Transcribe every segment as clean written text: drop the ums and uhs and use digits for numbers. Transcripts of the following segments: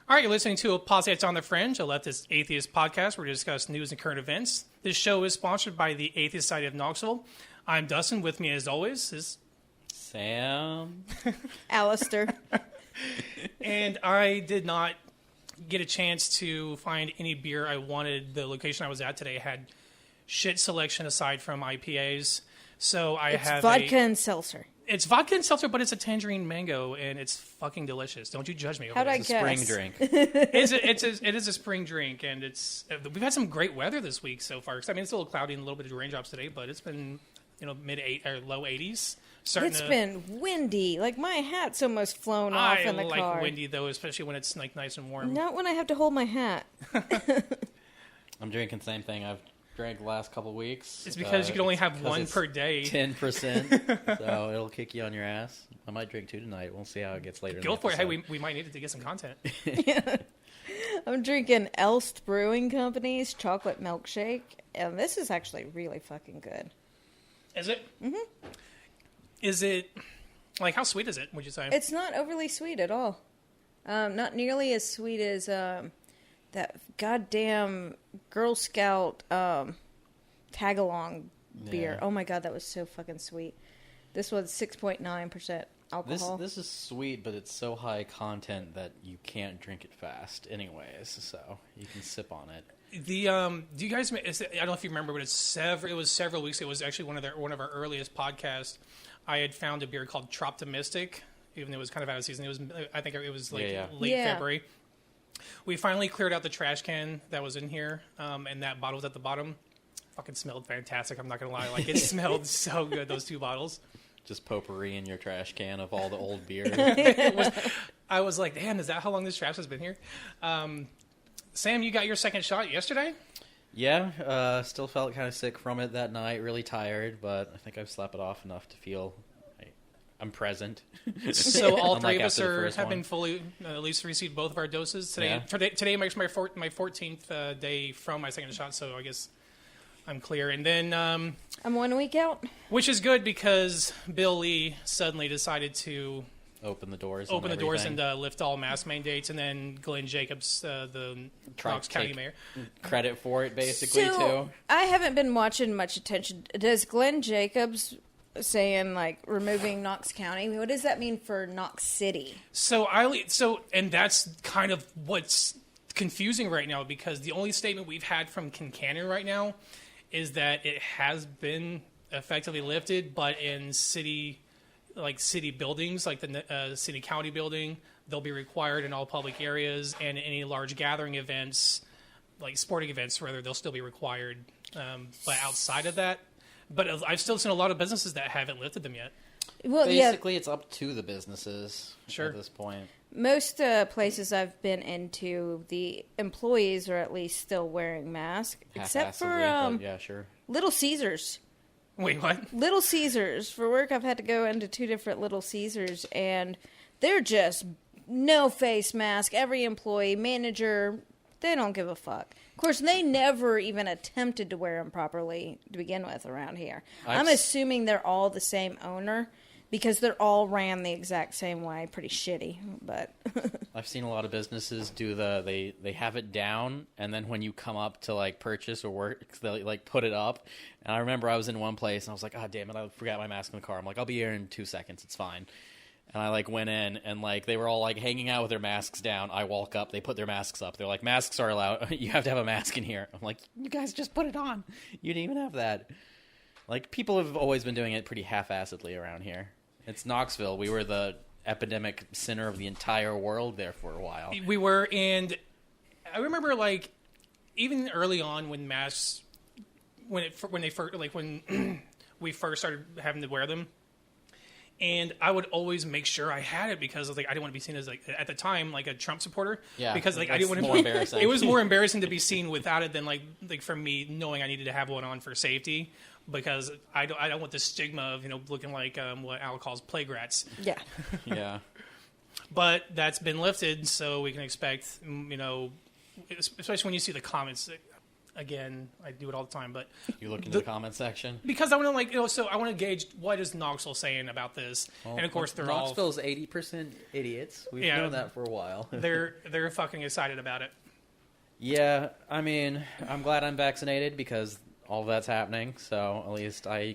All right, you're listening to a Politics on the Fringe, a leftist atheist podcast where we discuss news and current events. This show is sponsored by the Atheist Society of Knoxville. I'm Dustin. With me, as always, is Sam. Alistair. And I did not get a chance to find any beer I wanted. The location I was at today had shit selection aside from IPAs. So I It's have vodka and seltzer. It's vodka and seltzer, but it's a tangerine mango, and it's fucking delicious. Don't you judge me. How'd I It's a spring guess? drink. It is a spring drink, and we've had some great weather this week so far. I mean, it's a little cloudy and a little bit of raindrops today, but it's been low 80s. It's been windy. Like, my hat's almost flown off in the I like car. windy though, especially when it's like nice and warm. Not when I have to hold my hat. I'm drinking the same thing I've drank the last couple weeks. It's because you can only have one it's per day. 10%, so it'll kick you on your ass. I might drink 2 tonight. We'll see how it gets later. Go in the for it. Hey, episode. we might need it to get some content. I'm drinking Elst Brewing Company's chocolate milkshake, and this is actually really fucking good. Is it? Mm-hmm. Is it, like, how sweet is it, would you say? It's not overly sweet at all. Not nearly as sweet as that goddamn Girl Scout tag-along beer. Yeah. Oh my god, that was so fucking sweet. This was 6.9% alcohol. This is sweet, but it's so high content that you can't drink it fast anyways, so you can sip on it. Do you guys? I don't know if you remember, but it was several weeks. It was actually one of our earliest podcasts. I had found a beer called Troptimistic, even though it was kind of out of season. I think it was late February. We finally cleared out the trash can that was in here, and that bottle was at the bottom. Fucking smelled fantastic. I'm not gonna lie, like it smelled so good. Those 2 bottles. Just potpourri in your trash can of all the old beer. I was like, damn, is that how long this trash has been here? Sam, you got your second shot yesterday? Yeah, still felt kind of sick from it that night, really tired, but I think I've slept it off enough to feel I'm present. So all three Unlike of us after the first have one. been fully, at least received both of our doses. Today, Yeah. today marks my 14th day from my second shot, so I guess I'm clear. And then, I'm 1 week out. which is good because Bill Lee suddenly decided to Open the doors. and lift all mask mandates, and then Glenn Jacobs, the Knox County mayor. Credit for it, basically, too. I haven't been watching much attention. Does Glenn Jacobs saying, like, removing Knox County, what does that mean for Knox City? And that's kind of what's confusing right now, because the only statement we've had from Kincannon right now is that it has been effectively lifted, but in city buildings, like the city county building, they'll be required in all public areas, and any large gathering events, like sporting events, rather, they'll still be required. But outside of that, but I've still seen a lot of businesses that haven't lifted them yet. Well, Basically, it's up to the businesses Sure. at this point. most places I've been into, the employees are at least still wearing masks, except for Half-assedly, but yeah, sure. Little Caesars. Wait, what? Little Caesars. For work, I've had to go into 2 different Little Caesars, and they're just no face mask. Every employee, manager, they don't give a fuck. Of course, they never even attempted to wear them properly to begin with around here. I'm assuming they're all the same owner because they're all ran the exact same way. Pretty shitty, but... I've seen a lot of businesses do they have it down, and then when you come up to like purchase or work, they like put it up. And I remember I was in one place and I was like, "Oh damn it, I forgot my mask in the car." I'm like, "I'll be here in 2 seconds, it's fine." And I like went in and like they were all like hanging out with their masks down. I walk up, they put their masks up. They're like, "Masks are allowed. You have to have a mask in here." I'm like, "You guys just put it on. You didn't even have that." Like people have always been doing it pretty half-assedly around here. It's Knoxville. We were the epidemic center of the entire world there for a while. We were, and I remember like even early on when masks, when we first started having to wear them, and I would always make sure I had it because I was like I didn't want to be seen as like at the time like a Trump supporter. Yeah, because like I didn't want to. More embarrassing. It was more embarrassing to be seen without it than like for me knowing I needed to have one on for safety. Because I don't want the stigma of looking like what Al calls plague rats. Yeah. Yeah. But that's been lifted, so we can expect especially when you see the comments. again, I do it all the time, but You look into the comment section. because I want to so I want to gauge what is Knoxville saying about this, and of course they're all Knoxville's 80% idiots. We've Yeah. known that for a while. they're fucking excited about it. Yeah, I mean, I'm glad I'm vaccinated because all that's happening. So at least as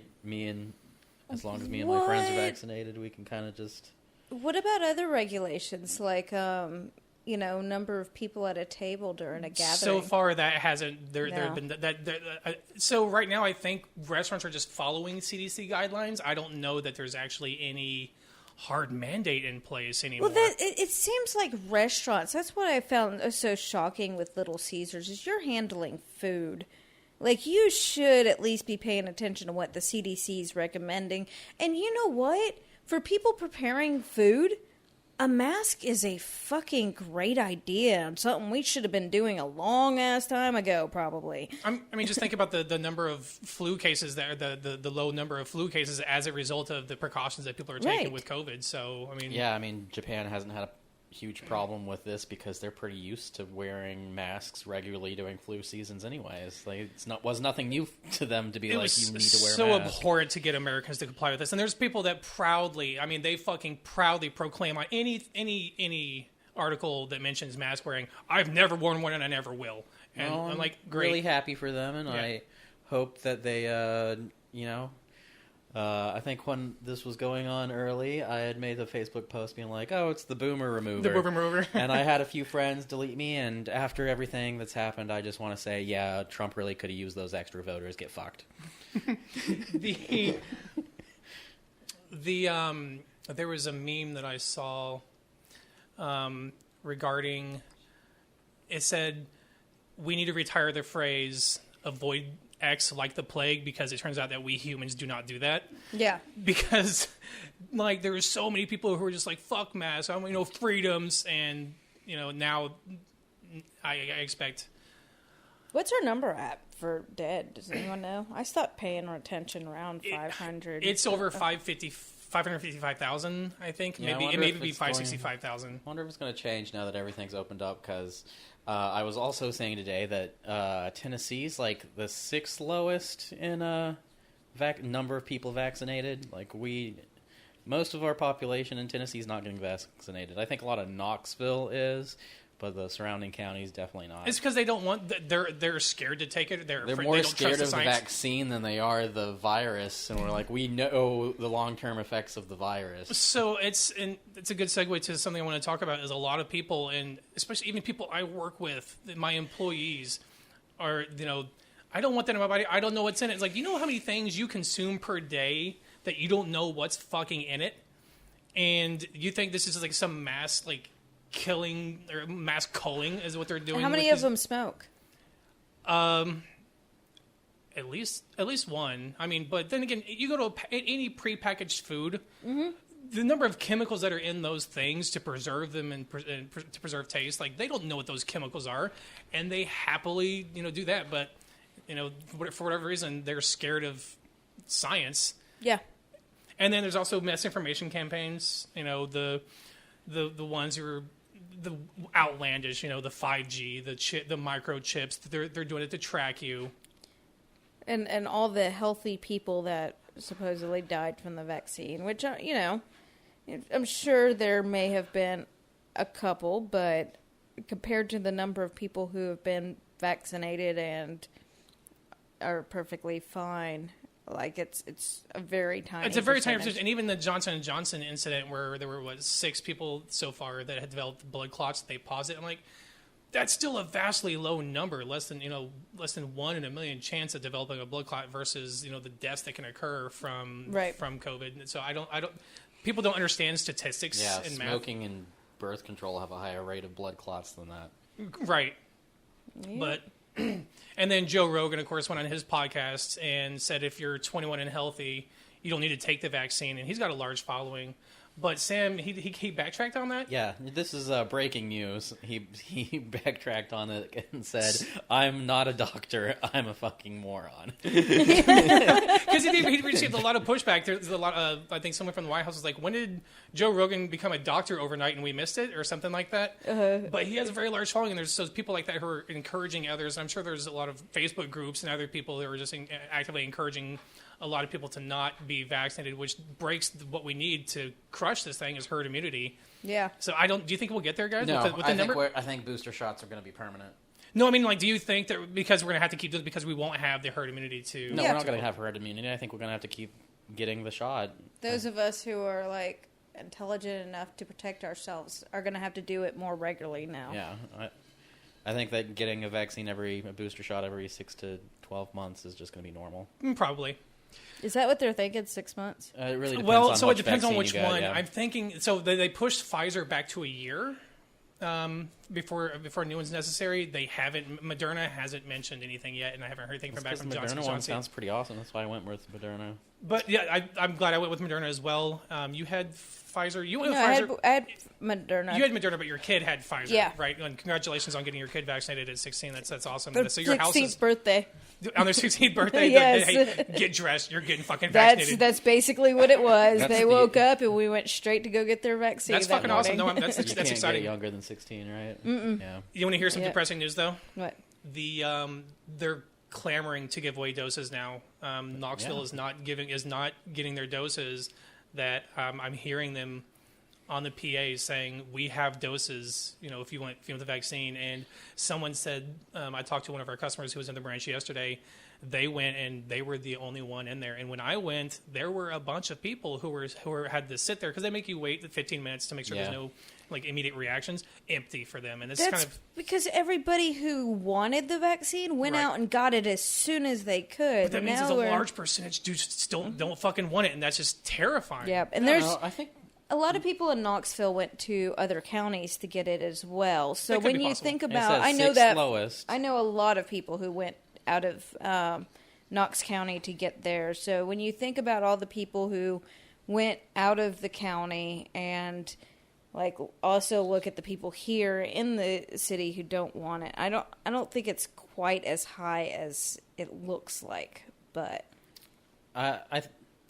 long as me and my friends are What? vaccinated, we can kind of just. What about other regulations, like number of people at a table during a gathering? So far, that hasn't. There No. have been so right now, I think restaurants are just following CDC guidelines. I don't know that there's actually any hard mandate in place anymore. Well, it seems like restaurants. That's what I found so shocking with Little Caesars is you're handling food. Like, you should at least be paying attention to what the CDC is recommending. And you know what? For people preparing food, a mask is a fucking great idea and something we should have been doing a long-ass time ago, probably. I mean, just think about the number of flu cases the low number of flu cases as a result of the precautions that people are taking Right. with COVID. So, I mean, Yeah, I mean, Japan hasn't had a huge problem with this because they're pretty used to wearing masks regularly during flu seasons, anyways. Like, was nothing new to them to be it like, was you need to wear so a mask. abhorrent to get Americans to comply with this. And there's people that proudly, I mean, they fucking proudly proclaim on any article that mentions mask wearing, I've never worn one and I never will. And Well, I'm like, great. really happy for them, and Yeah. I hope that they, I think when this was going on early, I had made a Facebook post being like, "Oh, it's the boomer remover." The boomer remover. And I had a few friends delete me, and after everything that's happened, I just want to say, yeah, Trump really could have used those extra voters. Get fucked. There was a meme that I saw regarding, it said, we need to retire the phrase avoid X like the plague, because it turns out that we humans do not do that. Yeah. Because like there were so many people who were just like, fuck masks, freedoms, and now I expect What's our number at for dead? Does anyone know? I stopped paying attention around 500. it's over 555,000, I think. Yeah, I Maybe it wonder may if be it's going- 565,000. I wonder if it's going to change now that everything's opened up, because I was also saying today that Tennessee's like the 6th lowest in number of people vaccinated. Like, most of our population in Tennessee is not getting vaccinated. I think a lot of Knoxville is, but the surrounding counties definitely not. It's because they don't want. They're scared to take it. They're They're afraid- more they don't scared trust of the science. vaccine than they are the virus, and we're like, we know the long-term effects of the virus. So it's a good segue to something I want to talk about. Is a lot of people, and especially even people I work with, my employees, are I don't want that in my body. I don't know what's in it. It's like, you know how many things you consume per day that you don't know what's fucking in it, and you think this is like some mass killing or mass culling is what they're doing. How many with of these- them smoke? At least one. I mean, but then again, you go to any prepackaged food, the number of chemicals that are in those things to preserve them and to preserve taste, like they don't know what those chemicals are, and they happily do that. But for whatever reason, they're scared of science. Yeah. And then there's also misinformation campaigns. The ones who are the outlandish. The 5G, the microchips. They're doing it to track you. And all the healthy people that supposedly died from the vaccine, which, I'm sure there may have been a couple, but compared to the number of people who have been vaccinated and are perfectly fine, like it's a very tiny It's a very tiny percentage. percentage. And even the Johnson & Johnson incident where there were, 6 people so far that had developed blood clots, they paused it. I'm like, that's still a vastly low number, less than 1 in a million chance of developing a blood clot versus, the deaths that can occur from COVID. And so I don't, people don't understand statistics Yeah, and math. smoking and birth control have a higher rate of blood clots than that. Right. Yeah. But, and then Joe Rogan, of course, went on his podcast and said if you're 21 and healthy, you don't need to take the vaccine. And he's got a large following. But Sam, he backtracked on that. Yeah, this is breaking news. He backtracked on it and said, "I'm not a doctor. I'm a fucking moron." Because he received a lot of pushback. There's a lot of, I think someone from the White House was like, when did Joe Rogan become a doctor overnight and we missed it or something like that? But he has a very large following, and there's so people like that who are encouraging others. I'm sure there's a lot of Facebook groups and other people who are just actively encouraging a lot of people to not be vaccinated, which breaks what we need to crush this thing is herd immunity. Yeah. So do you think we'll get there, guys? No, with the number? I think booster shots are going to be permanent. No, I mean, like, do you think that because we're going to have to keep this because we won't have the herd immunity to... No, we're not going to have herd immunity. I think we're going to have to keep getting the shot. Those of us who are, like, intelligent enough to protect ourselves are going to have to do it more regularly now. Yeah. I think that getting a booster shot every 6 to 12 months is just going to be normal. Probably. Is that what they're thinking, 6 months? It really depends Well, on so it which depends on vaccine which you got, one. yeah. I'm thinking... So they pushed Pfizer back to a year before new one's necessary. Moderna hasn't mentioned anything yet, and I haven't heard anything That's back from because the Johnson Moderna & one Johnson. sounds pretty awesome. That's why I went with Moderna. But yeah, I'm glad I went with Moderna as well. You had Pfizer. You went with No, Pfizer. I had Moderna. You had Moderna, but your kid had Pfizer, Yeah. right? And congratulations on getting your kid vaccinated at 16. That's awesome. Their So your house 16th is birthday. on their 16th birthday. Yes. Hey, get dressed. You're getting fucking vaccinated. That's basically what it was. That's They the- woke up and we went straight to go get their vaccine. That's that fucking awesome. morning. No, that's You can't exciting. get younger than 16, right? Mm-mm. Yeah. You want to hear some Yeah. depressing news though? What? They're clamoring to give away doses now. Knoxville Yeah. is not getting their doses. That I'm hearing them on the PA saying we have doses. If you want the vaccine. And someone said I talked to one of our customers who was in the branch yesterday. They went and they were the only one in there. And when I went, there were a bunch of people who had to sit there because they make you wait 15 minutes to make sure Yeah. there's no immediate reactions. Empty for them, and it's That's kind of. because everybody who wanted the vaccine went Right. out and got it as soon as they could. But that means Now there's a we're- large percentage still don't fucking want it, and that's just terrifying. Yeah, and I there's don't know, I think a lot of people in Knoxville went to other counties to get it as well. So That could when be you possible. think it about, says I know sixth that lowest. I know a lot of people who went out of Knox County to get there. So when you think about all the people who went out of the county and also look at the people here in the city who don't want it, I don't think it's quite as high as it looks like, but I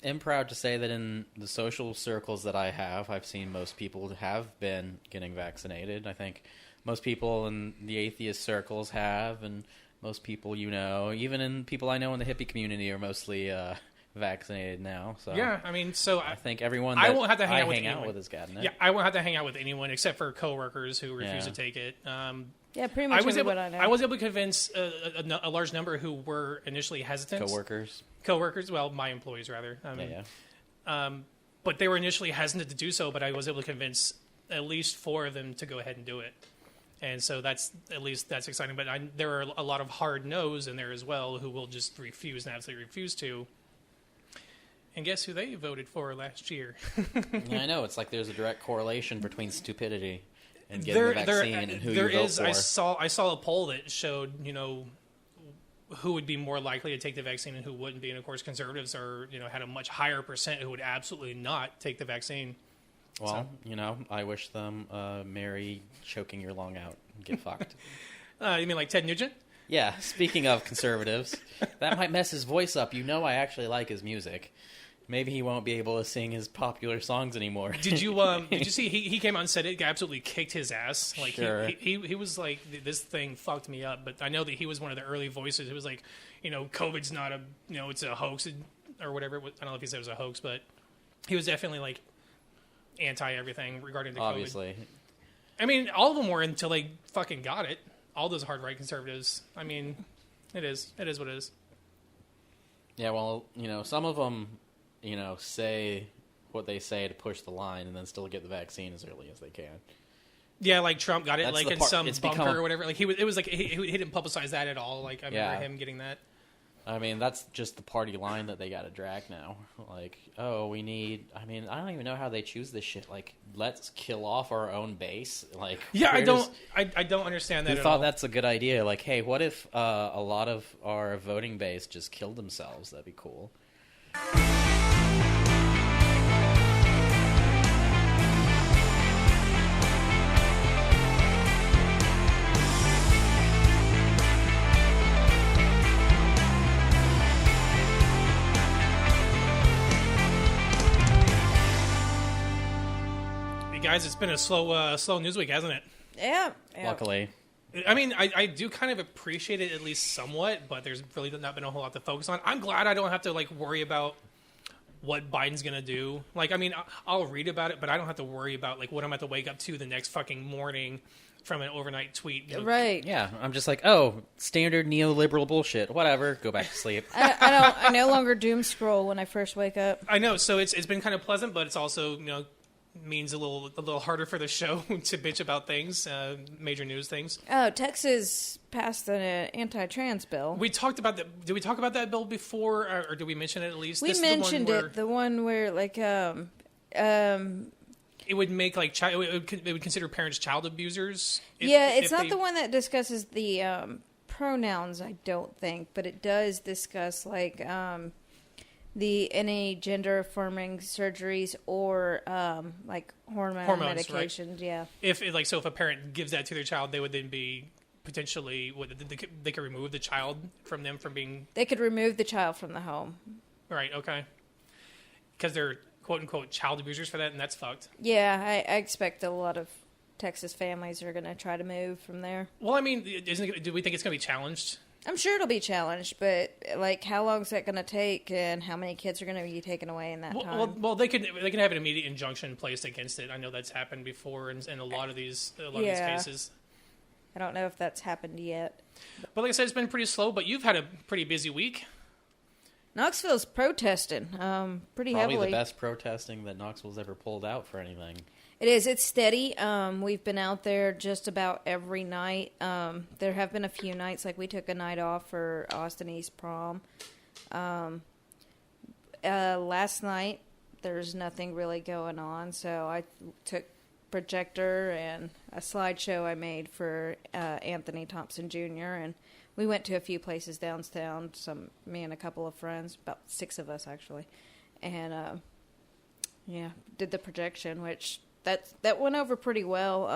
am proud to say that in the social circles that I have, I've seen most people have been getting vaccinated. I think most people in the atheist circles have, and most people, even in people I know in the hippie community are mostly vaccinated now. So Yeah, I mean, I think everyone I that won't have to hang I out with hang out anyone. with has gotten it. Yeah, I won't have to hang out with anyone except for coworkers who refuse Yeah. to take it. yeah, pretty much everyone I know. I was able to convince a large number who were initially hesitant. Coworkers. Well, my employees rather. Yeah. But they were initially hesitant to do so. But I was able to convince at least 4 of them to go ahead and do it. And so that's exciting. But there are a lot of hard no's in there as well who will just refuse and absolutely refuse to. And guess who they voted for last year? Yeah, I know. It's like there's a direct correlation between stupidity and getting the vaccine and who there you vote is. for. I saw a poll that showed who would be more likely to take the vaccine and who wouldn't be. And of course, conservatives had a much higher percent who would absolutely not take the vaccine. Well, I wish them Mary choking your lung out and get fucked. You mean like Ted Nugent? Yeah, speaking of conservatives, that might mess his voice up. I actually like his music. Maybe he won't be able to sing his popular songs anymore. Did you see he came out and said it absolutely kicked his ass? Like Sure. he was like, this thing fucked me up. But I know that he was one of the early voices. It was like, COVID's not it's a hoax or whatever. I don't know if he said it was a hoax, but he was definitely like anti everything regarding the Obviously. COVID. I mean, all of them were until they fucking got it. All those hard right conservatives. I mean, it is what it is. Yeah, well, some of them, say what they say to push the line and then still get the vaccine as early as they can. Yeah, like Trump got it That's like the in part- some it's bunker become a- or whatever. Like it was like he didn't publicize that at all. Like I remember him getting that. I mean, that's just the party line that they got to drag now. Like, we need... I mean, I don't even know how they choose this shit. Like, let's kill off our own base. Like, Yeah, I where don't does- I don't understand that Who at thought all. that's a good idea? Like, hey, what if a lot of our voting base just killed themselves? That'd be cool. guys, it's been a slow news week, hasn't it? Yeah. Luckily. I mean, I do kind of appreciate it at least somewhat, but there's really not been a whole lot to focus on. I'm glad I don't have to, like, worry about what Biden's going to do. Like, I mean, I'll read about it, but I don't have to worry about, like, what I'm going to wake up to the next fucking morning from an overnight tweet. You know? Right. Yeah, I'm just like, oh, standard neoliberal bullshit. Whatever, go back to sleep. I no longer doom scroll when I first wake up. I know, so it's been kind of pleasant, but it's also, you know, means a little harder for the show to bitch about things, major news things. Oh, Texas passed an anti-trans bill. We talked about that. Did we talk about that bill before, or did we mention it at least? We This is mentioned the one where it. The one where, like, it would make like it would consider parents child abusers. It's not the one that discusses the pronouns, I don't think, but it does discuss like any gender affirming surgeries or like hormones, medications. Right? Yeah. If a parent gives that to their child, they would then be potentially they could remove the child from them from being. They could remove the child from the home. Right. Okay. Because they're quote unquote child abusers for that, and that's fucked. Yeah, I expect a lot of Texas families are going to try to move from there. Well, I mean, do we think it's going to be challenged? I'm sure it'll be challenged, but like, how long is that going to take, and how many kids are going to be taken away in that time? Well, they can have an immediate injunction placed against it. I know that's happened before in a lot of these cases. I don't know if that's happened yet. But like I said, it's been pretty slow. But you've had a pretty busy week. Knoxville's protesting pretty heavily. Probably the best protesting that Knoxville's ever pulled out for anything. It is. It's steady. We've been out there just about every night. There have been a few nights, like we took a night off for Austin East Prom. Last night, there's nothing really going on, so I took projector and a slideshow I made for Anthony Thompson Jr., and we went to a few places downtown, me and a couple of friends, about 6 of us actually, and did the projection, which that went over pretty well.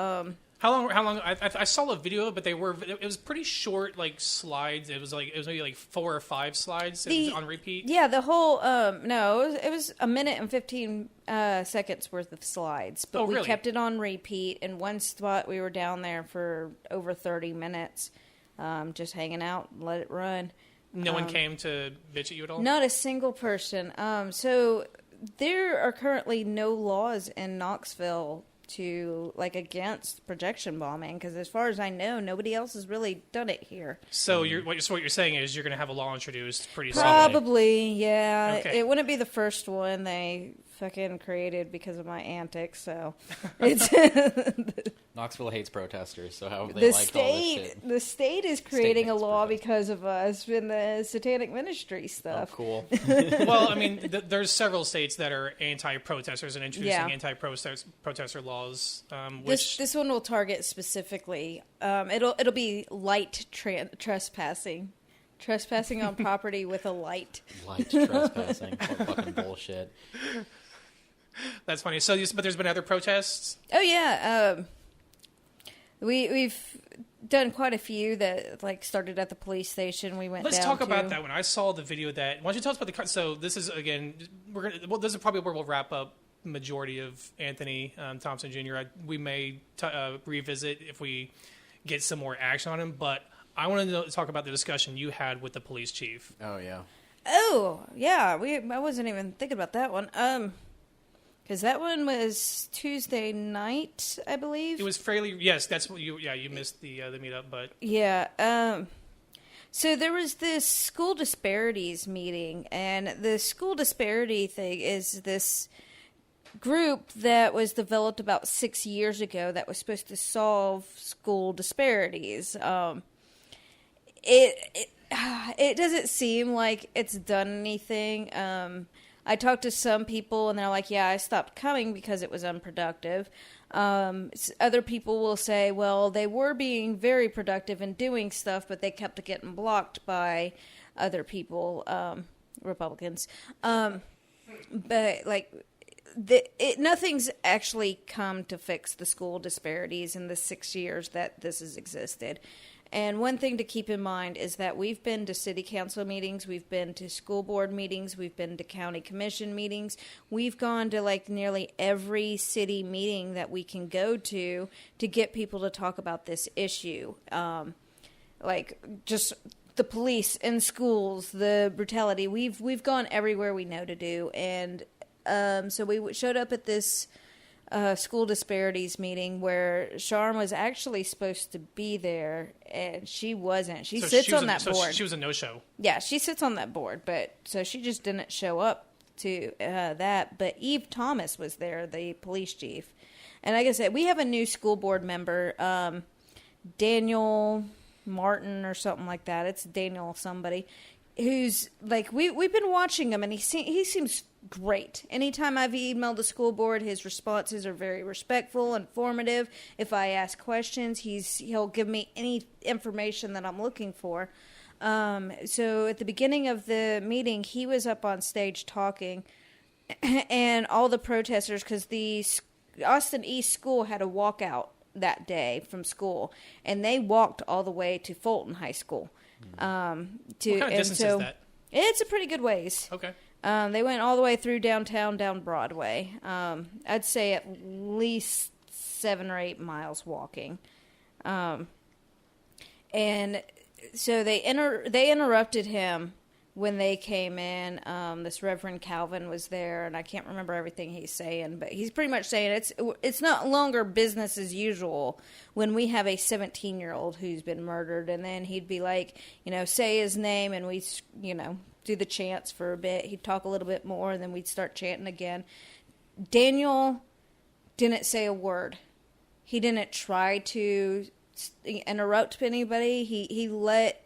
How long? I saw a video, but it was pretty short, like slides. It was maybe like 4 or 5 slides on repeat. Yeah, the whole it was a minute and 15 seconds worth of slides, but we kept it on repeat. In one spot, we were down there for over 30 minutes, just hanging out, let it run. No one came to bitch at you at all? Not a single person. So there are currently no laws in Knoxville to against projection bombing, because as far as I know, nobody else has really done it here. So what you're saying is you're going to have a law introduced pretty soon. Probably, yeah. Okay. It wouldn't be the first one they fucking created because of my antics. So it's Knoxville hates protesters, so how they liked all this shit. The state is creating a law protesters because of us in the Satanic Ministry stuff. Oh, cool. Well, I mean, there's several states that are anti-protesters and introducing anti-protester laws. This one will target specifically. It'll be light trespassing. Trespassing on property with a light. Light trespassing. What fucking bullshit. That's funny. So, but there's been other protests? Oh, yeah. We've done quite a few that started at the police station. We went. Let's down talk to... about that one. I saw the video that. Why don't you tell us about the? So this is again. This is probably where we'll wrap up the majority of Anthony Thompson Jr. We may revisit if we get some more action on him, but I want to talk about the discussion you had with the police chief. Oh yeah. Oh yeah. I wasn't even thinking about that one. Because that one was Tuesday night, I believe. It was fairly. Yes, that's what you. Yeah, you missed the meetup, but yeah. So there was this school disparities meeting, and the school disparity thing is this group that was developed about 6 years ago that was supposed to solve school disparities. It doesn't seem like it's done anything. I talked to some people, and they're like, yeah, I stopped coming because it was unproductive. Other people will say, well, they were being very productive in doing stuff, but they kept getting blocked by other people, Republicans. But, nothing's actually come to fix the school disparities in the 6 years that this has existed. And one thing to keep in mind is that we've been to city council meetings, we've been to school board meetings, we've been to county commission meetings. We've gone to like nearly every city meeting that we can go to get people to talk about this issue. Like just the police in schools, the brutality. We've gone everywhere we know to do. And so we showed up at this school disparities meeting where Sharm was actually supposed to be there, and she wasn't. She sits on that board. She was a no-show. Yeah, she sits on that board, but so she just didn't show up to that. But Eve Thomas was there, the police chief. And like I said, we have a new school board member, Daniel Martin or something like that. It's Daniel somebody. Who's like we've been watching him, and he seems great. Anytime I've emailed the school board, his responses are very respectful, informative. If I ask questions, he'll give me any information that I'm looking for. So at the beginning of the meeting, he was up on stage talking, and all the protesters, because the Austin East School had a walkout that day from school, and they walked all the way to Fulton High School. What kind of distance is that? It's a pretty good ways. Okay. They went all the way through downtown, down Broadway. I'd say at least 7 or 8 miles walking. And so they interrupted him when they came in. This Reverend Calvin was there, and I can't remember everything he's saying, but he's pretty much saying it's not longer business as usual when we have a 17-year-old who's been murdered. And then he'd be like, say his name, and we, do the chants for a bit. He'd talk a little bit more, and then we'd start chanting again. Daniel didn't say a word. He didn't try to interrupt anybody. He let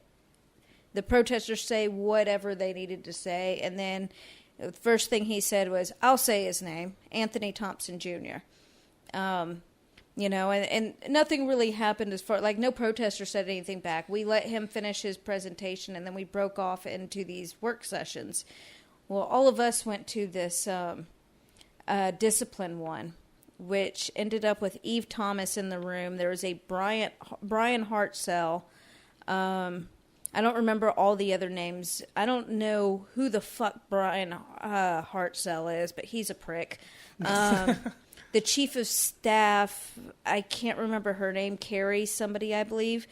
the protesters say whatever they needed to say, and then the first thing he said was, I'll say his name, Anthony Thompson Jr. And nothing really happened as far, like no protester said anything back. We let him finish his presentation, and then we broke off into these work sessions. Well, all of us went to this discipline one, which ended up with Eve Thomas in the room. There was a Brian Hartzell. I don't remember all the other names. I don't know who the fuck Brian Hartzell is, but he's a prick. The chief of staff, I can't remember her name, Carrie somebody, I believe.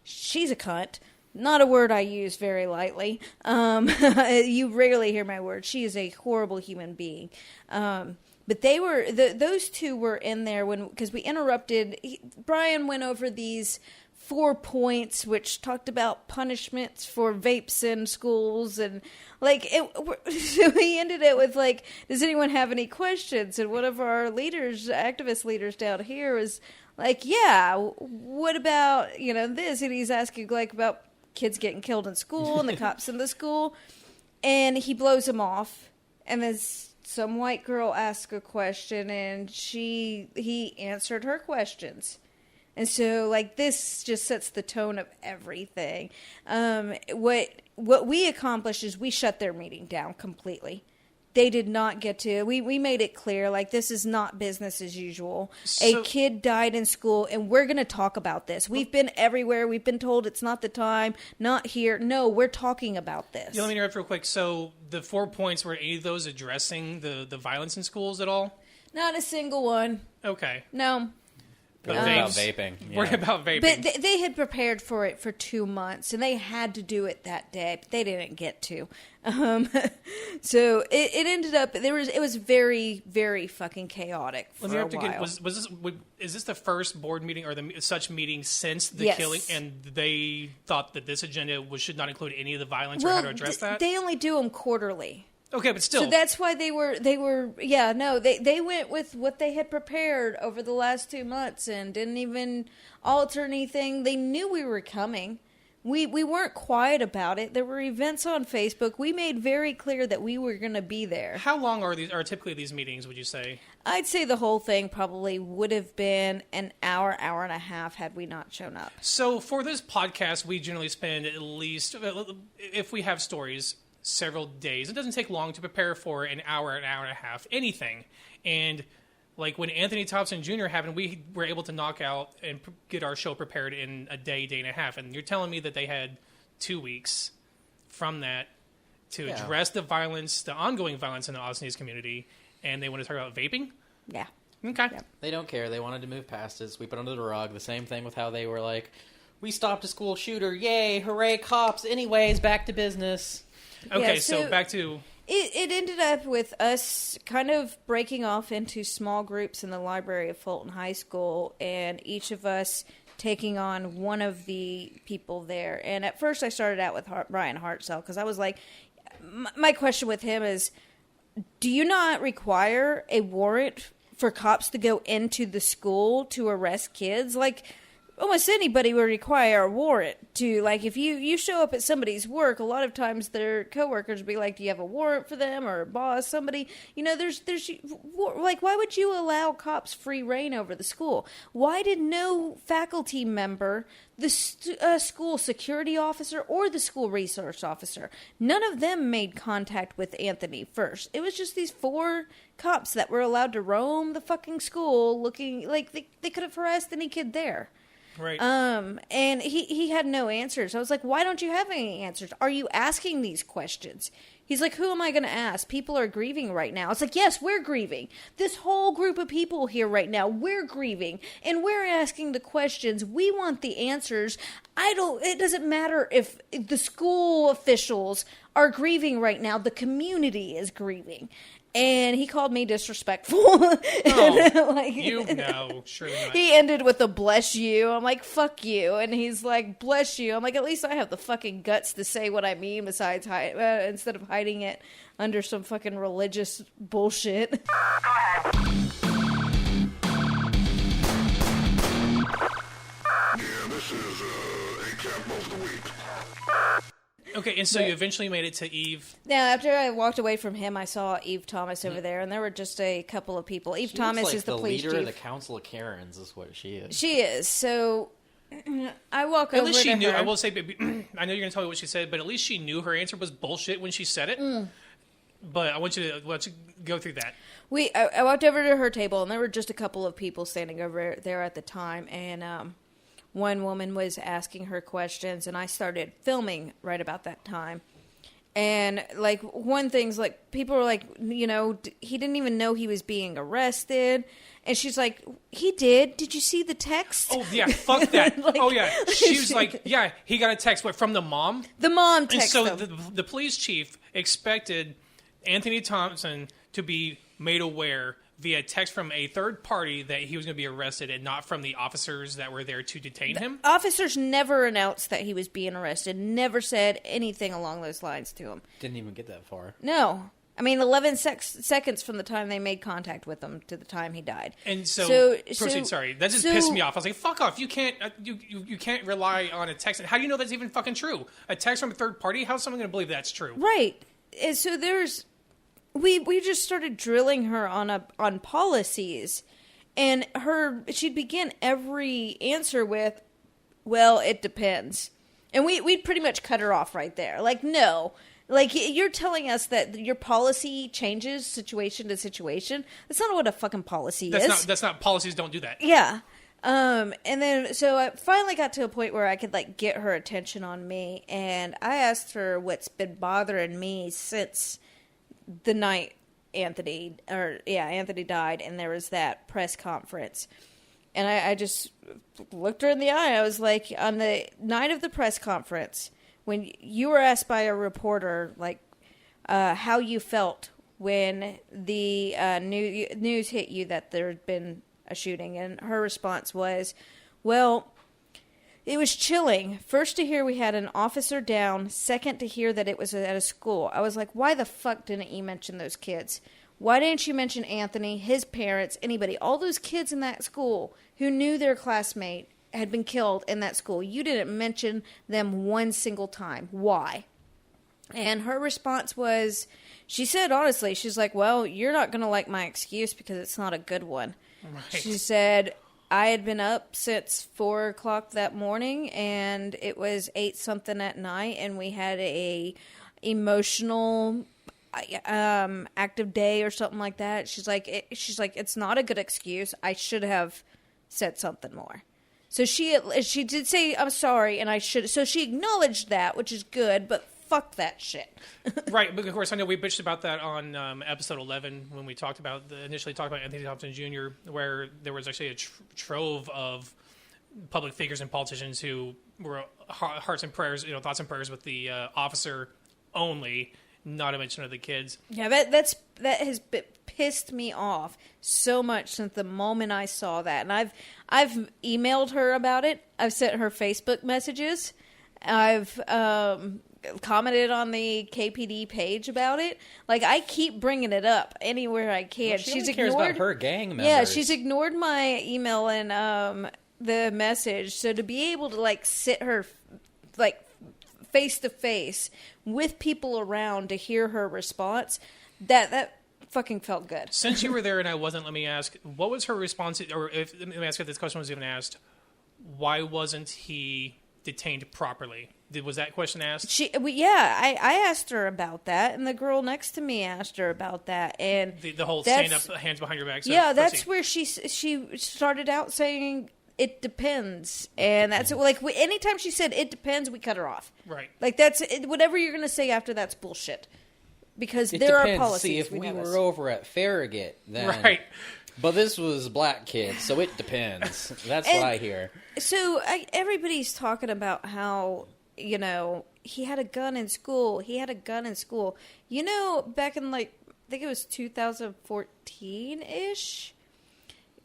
She's a cunt. Not a word I use very lightly. You rarely hear my word. She is a horrible human being. But they were those two were in there because we interrupted. Brian went over these 4 points, which talked about punishments for vapes in schools, and so he ended it with like, does anyone have any questions? And one of our leaders, activist leaders down here, was like, yeah, what about this? And he's asking like about kids getting killed in school and the cops in the school, and he blows him off, and then some white girl asked a question, and he answered her questions. And so, this just sets the tone of everything. What we accomplished is we shut their meeting down completely. They did not get to. We made it clear, this is not business as usual. A kid died in school, and we're going to talk about this. We've been everywhere. We've been told it's not the time, not here. No, we're talking about this. Yeah, let me interrupt real quick. So the 4 points, were any of those addressing the violence in schools at all? Not a single one. Okay. No. But about vaping. Yeah. What about vaping? But they had prepared for it for 2 months, and they had to do it that day, but they didn't get to. So it ended up it was very, very fucking chaotic for a while. Is this the first board meeting or such meeting since the Yes. killing? And they thought that this agenda should not include any of the violence or how to address that. They only do them quarterly. Okay, but still. So that's why they went with what they had prepared over the last 2 months and didn't even alter anything. They knew we were coming. We weren't quiet about it. There were events on Facebook. We made very clear that we were going to be there. How long are typically these meetings, would you say? I'd say the whole thing probably would have been an hour and a half had we not shown up. So for this podcast, we generally spend at least, if we have stories, several days. It doesn't take long to prepare for an hour and a half, anything. And Like when Anthony Thompson Jr. happened, we were able to knock out and get our show prepared in a day, day and a half. And you're telling me that they had 2 weeks from that to address the violence, the ongoing violence in the Austin East community, and they want to talk about vaping? Yeah. Okay. Yeah. They don't care. They wanted to move past it, sweep it under the rug. The same thing with how they were like, we stopped a school shooter. Yay, hooray, cops. Anyways, back to business. Okay, Yeah, so so- back to... It ended up with us kind of breaking off into small groups in the library of Fulton High School, and each of us taking on one of the people there. And at first I started out with Brian Hartzell, because I was like, my question with him is, do you not require a warrant for cops to go into the school to arrest kids? Like, almost anybody would require a warrant to, like, if you show up at somebody's work, a lot of times their coworkers will be like, do you have a warrant for them, or a boss, somebody, there's like, why would you allow cops free reign over the school? Why did no faculty member, the school security officer, or the school resource officer, none of them made contact with Anthony first? It was just these 4 cops that were allowed to roam the fucking school looking like they could have harassed any kid there. Right. And he had no answers. I was like, why don't you have any answers? Are you asking these questions? He's like, who am I going to ask? People are grieving right now. It's like, yes, we're grieving. This whole group of people here right now, we're grieving. And we're asking the questions. We want the answers. It doesn't matter if the school officials are grieving right now. The community is grieving. And he called me disrespectful. No, surely not. He ended with a bless you. I'm like, fuck you. And he's like, bless you. I'm like, at least I have the fucking guts to say what I mean besides instead of hiding it under some fucking religious bullshit. Yeah, this is example of the week. Okay, and so you eventually made it to Eve. Now, after I walked away from him, I saw Eve Thomas over there, and there were just a couple of people. Eve She Thomas looks like is the police leader chief. of the Council of Karens is what she is. She is. So I walk At over least she to knew. her. I will say, I know you're going to tell me what she said, but at least she knew her answer was bullshit when she said it. But I want you to go through that. I walked over to her table, and there were just a couple of people standing over there at the time, and one woman was asking her questions, and I started filming right about that time. And, like, one thing's, like, people were like, he didn't even know he was being arrested. And she's like, he did. Did you see the text? Oh, yeah, fuck that. Like- Oh, yeah. She was like, yeah, he got a text from the mom? The mom And texted so him. the police chief expected Anthony Thompson to be made aware via text from a third party that he was going to be arrested, and not from the officers that were there to detain him. Officers never announced that he was being arrested, never said anything along those lines to him. Didn't even get that far. No. I mean, 11 seconds from the time they made contact with him to the time he died. And so proceed. so- Sorry, that just so- pissed me off. I was like, "Fuck off! You can't, you can't rely on a text. How do you know that's even fucking true? A text from a third party? How's someone going to believe that's true?" Right. And so we just started drilling her on policies, and she'd begin every answer with, well, it depends. And we'd pretty much cut her off right there. Like, no. Like, you're telling us that your policy changes situation to situation. That's not what a fucking policy is. That's not policies. Don't do that. Yeah. And then, so I finally got to a point where I could, like, get her attention on me, and I asked her what's been bothering me since the night Anthony died, and there was that press conference. And I just looked her in the eye. I was like, on the night of the press conference, when you were asked by a reporter, like, how you felt when the news hit you that there had been a shooting, and her response was, well, it was chilling. First to hear we had an officer down. Second to hear that it was at a school. I was like, why the fuck didn't you mention those kids? Why didn't you mention Anthony, his parents, anybody? All those kids in that school who knew their classmate had been killed in that school. You didn't mention them one single time. Why? And her response was, she said honestly, she's like, well, you're not going to like my excuse because it's not a good one. Right. She said, I had been up since 4 o'clock that morning, and it was 8 something at night, and we had a emotional active day or something like that. She's like, it's not a good excuse. I should have said something more. So she did say, I'm sorry, and I should. So she acknowledged that, which is good, but fuck that shit. Right, but of course, I know we bitched about that on episode 11 when we initially talked about Anthony Thompson Jr., where there was actually a trove of public figures and politicians who were hearts and prayers, thoughts and prayers with the officer only, not to mention of the kids. Yeah, that has pissed me off so much since the moment I saw that, and I've emailed her about it. I've sent her Facebook messages. I've commented on the KPD page about it. Like, I keep bringing it up anywhere I can. Well, she's cares ignored about her gang members. Yeah, she's ignored my email and the message. So to be able to sit her face to face with people around to hear her response, that fucking felt good. Since you were there and I wasn't, let me ask, what was her response? Or let me ask if this question was even asked. Why wasn't he detained properly? Was that question asked? I asked her about that, and the girl next to me asked her about that, and the whole stand up, hands behind your back. So yeah, that's where she started out saying it depends, and that's anytime she said it depends, we cut her off. Right. That's whatever you're going to say after that's bullshit, because It there depends. are policies. See, if we were over at Farragut, then right. But this was black kids, so it depends. That's what I hear. So everybody's talking about how, he had a gun in school. He had a gun in school. Back in I think it was 2014-ish,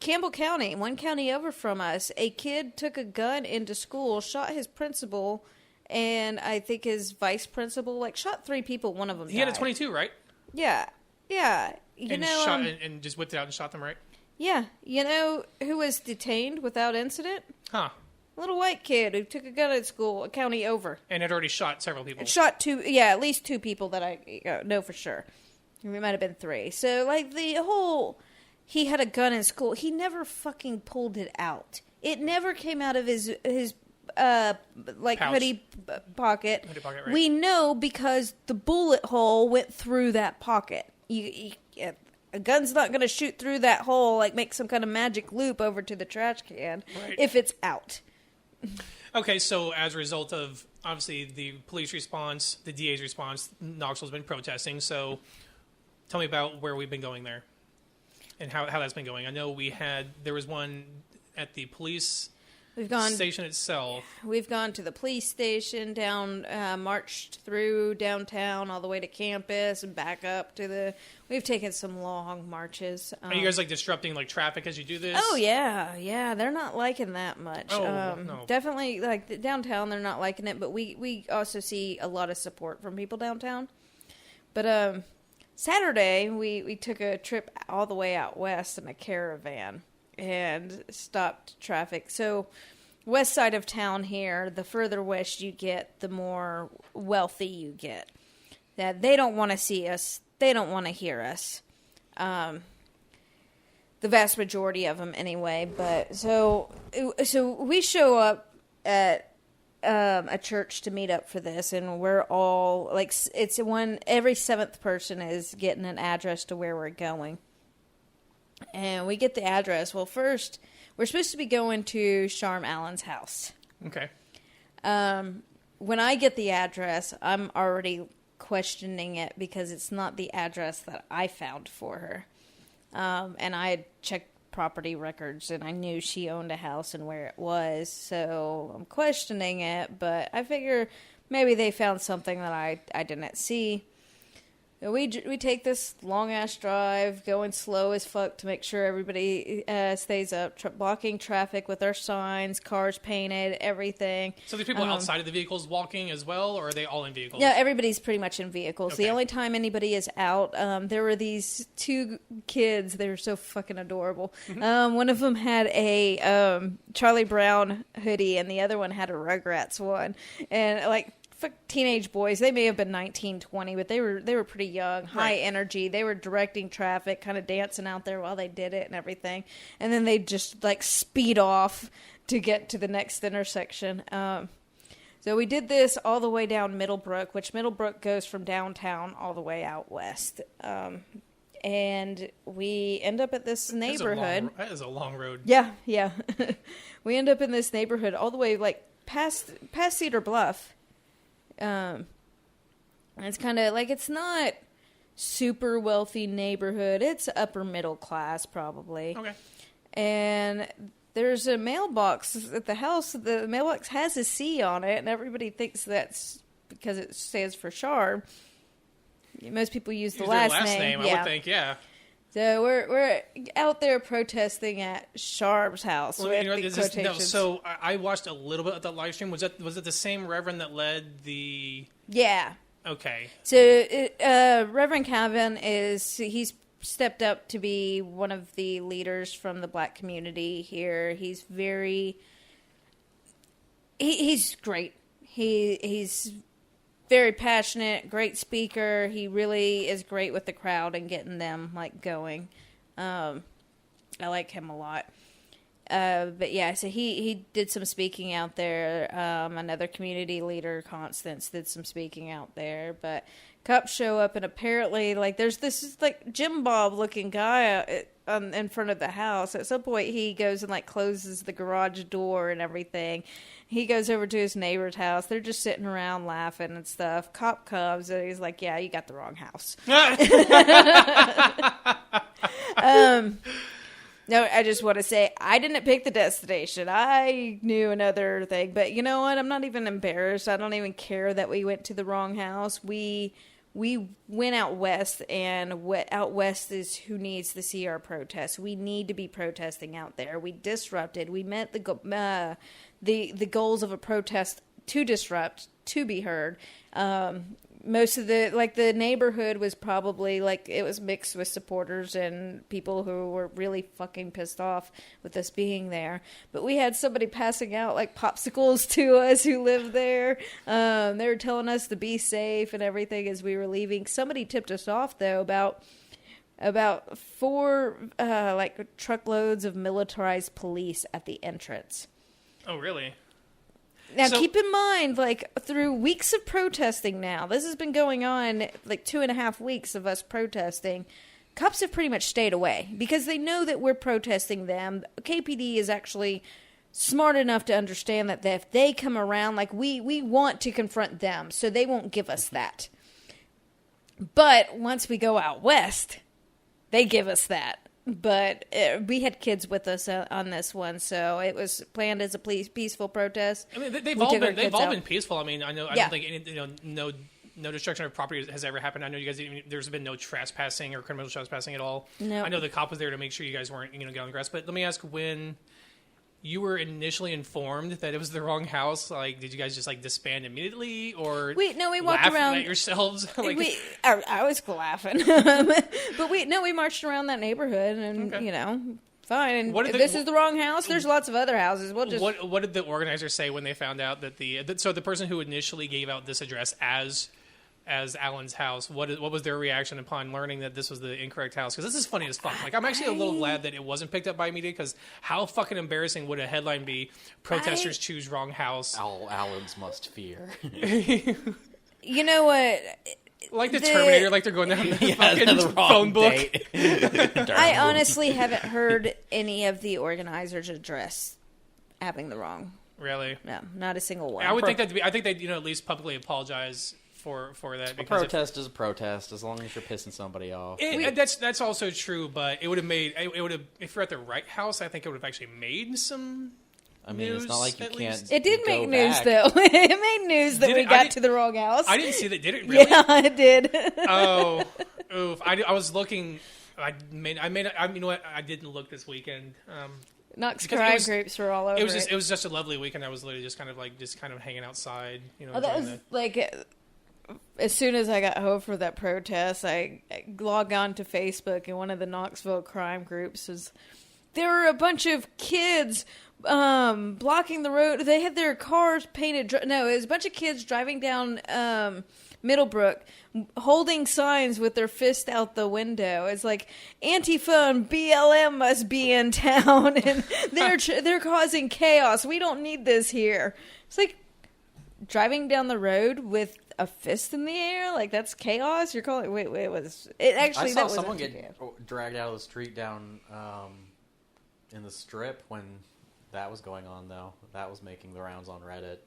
Campbell County, one county over from us, a kid took a gun into school, shot his principal, and I think his vice principal, shot 3 people. One of them died. He had a 22, right? Yeah. Yeah. And just whipped it out and shot them, right? Yeah. You know who was detained without incident? Huh. A little white kid who took a gun at school, a county over. And had already shot several people. Shot at least 2 people that I know for sure. It might have been 3. So, the whole, he had a gun in school, he never fucking pulled it out. It never came out of his Pouch. hoodie pocket. Hoodie pocket, right. We know because the bullet hole went through that pocket. A gun's not going to shoot through that hole, make some kind of magic loop over to the trash can if it's out. Okay, so as a result of, obviously, the police response, the DA's response, Knoxville's been protesting, so tell me about where we've been going there and how that's been going. I know there was one at the police station itself. We've gone to the police station, marched through downtown all the way to campus and back up to we've taken some long marches. Are you guys disrupting traffic as you do this? Oh yeah, they're not liking that much. No. Definitely downtown, they're not liking it, but we also see a lot of support from people downtown. But Saturday we took a trip all the way out west in a caravan and stopped traffic. So west side of town here, the further west you get, the more wealthy you get. That they don't want to see us. They don't want to hear us. The vast majority of them anyway. But so we show up at a church to meet up for this, and we're all it's every 7th person is getting an address to where we're going. And we get the address. Well, first, we're supposed to be going to Sharm Allen's house. Okay. When I get the address, I'm already questioning it because it's not the address that I found for her. And I had checked property records, and I knew she owned a house and where it was. So I'm questioning it, but I figure maybe they found something that I didn't see. We take this long-ass drive, going slow as fuck to make sure everybody stays up, blocking traffic with our signs, cars painted, everything. So there's people outside of the vehicles walking as well, or are they all in vehicles? Yeah, everybody's pretty much in vehicles. Okay. The only time anybody is out, there were these 2 kids. They were so fucking adorable. Mm-hmm. One of them had a Charlie Brown hoodie, and the other one had a Rugrats one. And, teenage boys, they may have been 19, 20, but they were pretty young, high energy. They were directing traffic, kind of dancing out there while they did it and everything. And then they just speed off to get to the next intersection. So we did this all the way down Middlebrook, which Middlebrook goes from downtown all the way out west. And we end up at this neighborhood. That is a long road. Yeah. We end up in this neighborhood all the way like past Cedar Bluff. And it's kind of like, it's not super wealthy neighborhood. It's upper middle class probably. Okay. And there's a mailbox at the house. The mailbox has a C on it, and everybody thinks that's because it stands for Sharp. Most people use the Use their last name. I would think, yeah. So we're out there protesting at Sharp's house. Well, with you know, the this is- no, quotations. so I watched a little bit of the live stream. Was it the same Reverend that led the? Yeah. Okay. So Reverend Calvin he's stepped up to be one of the leaders from the black community here. He's he's great. He's very passionate, great speaker. He really is great with the crowd and getting them like going. I like him a lot. But yeah, so he did some speaking out there. Another community leader, Constance, did some speaking out there. But cops show up, and apparently, like, there's this like Jim Bob looking guy in front of the house. At some point, he goes and like closes the garage door and everything. He goes over to his neighbor's house. They're just sitting around laughing and stuff. Cop comes, and he's like, "Yeah, you got the wrong house." No, I just want to say I didn't pick the destination. I knew another thing, but you know what? I'm not even embarrassed. I don't even care that we went to the wrong house. We went out west, and out west is who needs to see our protests. We need to be protesting out there. We disrupted. We met the goals of a protest to disrupt, to be heard. Most of the neighborhood was probably it was mixed with supporters and people who were really fucking pissed off with us being there. But we had somebody passing out like popsicles to us who lived there. They were telling us to be safe and everything as we were leaving. Somebody tipped us off though about 4 truckloads of militarized police at the entrance. Oh, really? Now, So- keep in mind, through weeks of protesting now, this has been going on, 2.5 weeks of us protesting, cops have pretty much stayed away because they know that we're protesting them. KPD is actually smart enough to understand that if they come around, we want to confront them, so they won't give us that. But once we go out west, they give us that. But we had kids with us on this one, so it was planned as a peaceful protest. I mean, they've We all took our been kids out. peaceful. I mean, I know. I Yeah. don't think any, no destruction of property has ever happened. I know you guys didn't. There's been no trespassing or criminal trespassing at all. No. I know the cop was there to make sure you guys weren't getting on the grass. But let me ask, when you were initially informed that it was the wrong house, did you guys just disband immediately, or We walked laugh around at yourselves? I was laughing, but we marched around that neighborhood, and Okay. Fine. And What if did this is the wrong house, there's lots of other houses. We'll just What did the organizers say when they found out that the person who initially gave out this address as Alan's house, what was their reaction upon learning that this was the incorrect house? Because this is funny as fuck. I'm actually a little glad that it wasn't picked up by media, because how fucking embarrassing would a headline be? Protesters choose wrong house. All Allens must fear. You know what? Like the Terminator, they're going down the fucking the wrong phone book. date. I honestly haven't heard any of the organizers address having the wrong. Really? No, not a single one. I would think that I think they'd at least publicly apologize for that, A because protest is a protest, as long as you're pissing somebody off. that's also true. But it would have if you're at the right house, I think it would have actually made some. I mean, it's not like you at can't. least. It did go make news, back. though. It made news that Did we it? got to the wrong house. I didn't see that. Did it really? Yeah, it did. Oh, oof! I was looking. You know what? I didn't look this weekend. Knox because it crime was- groups were all over It was just a lovely weekend. I was literally just kind of hanging outside. Oh, that was as soon as I got home from that protest, I logged on to Facebook, and one of the Knoxville crime groups was there were a bunch of kids blocking the road. They had their cars painted. No, it was a bunch of kids driving down Middlebrook, holding signs with their fist out the window. It's like Antifa and BLM must be in town, and they're causing chaos. We don't need this here. It's like, driving down the road with a fist in the air, like that's chaos. You're calling wait, was it actually? I saw that was someone get dragged out of the street down in the strip when that was going on, though. That was making the rounds on Reddit.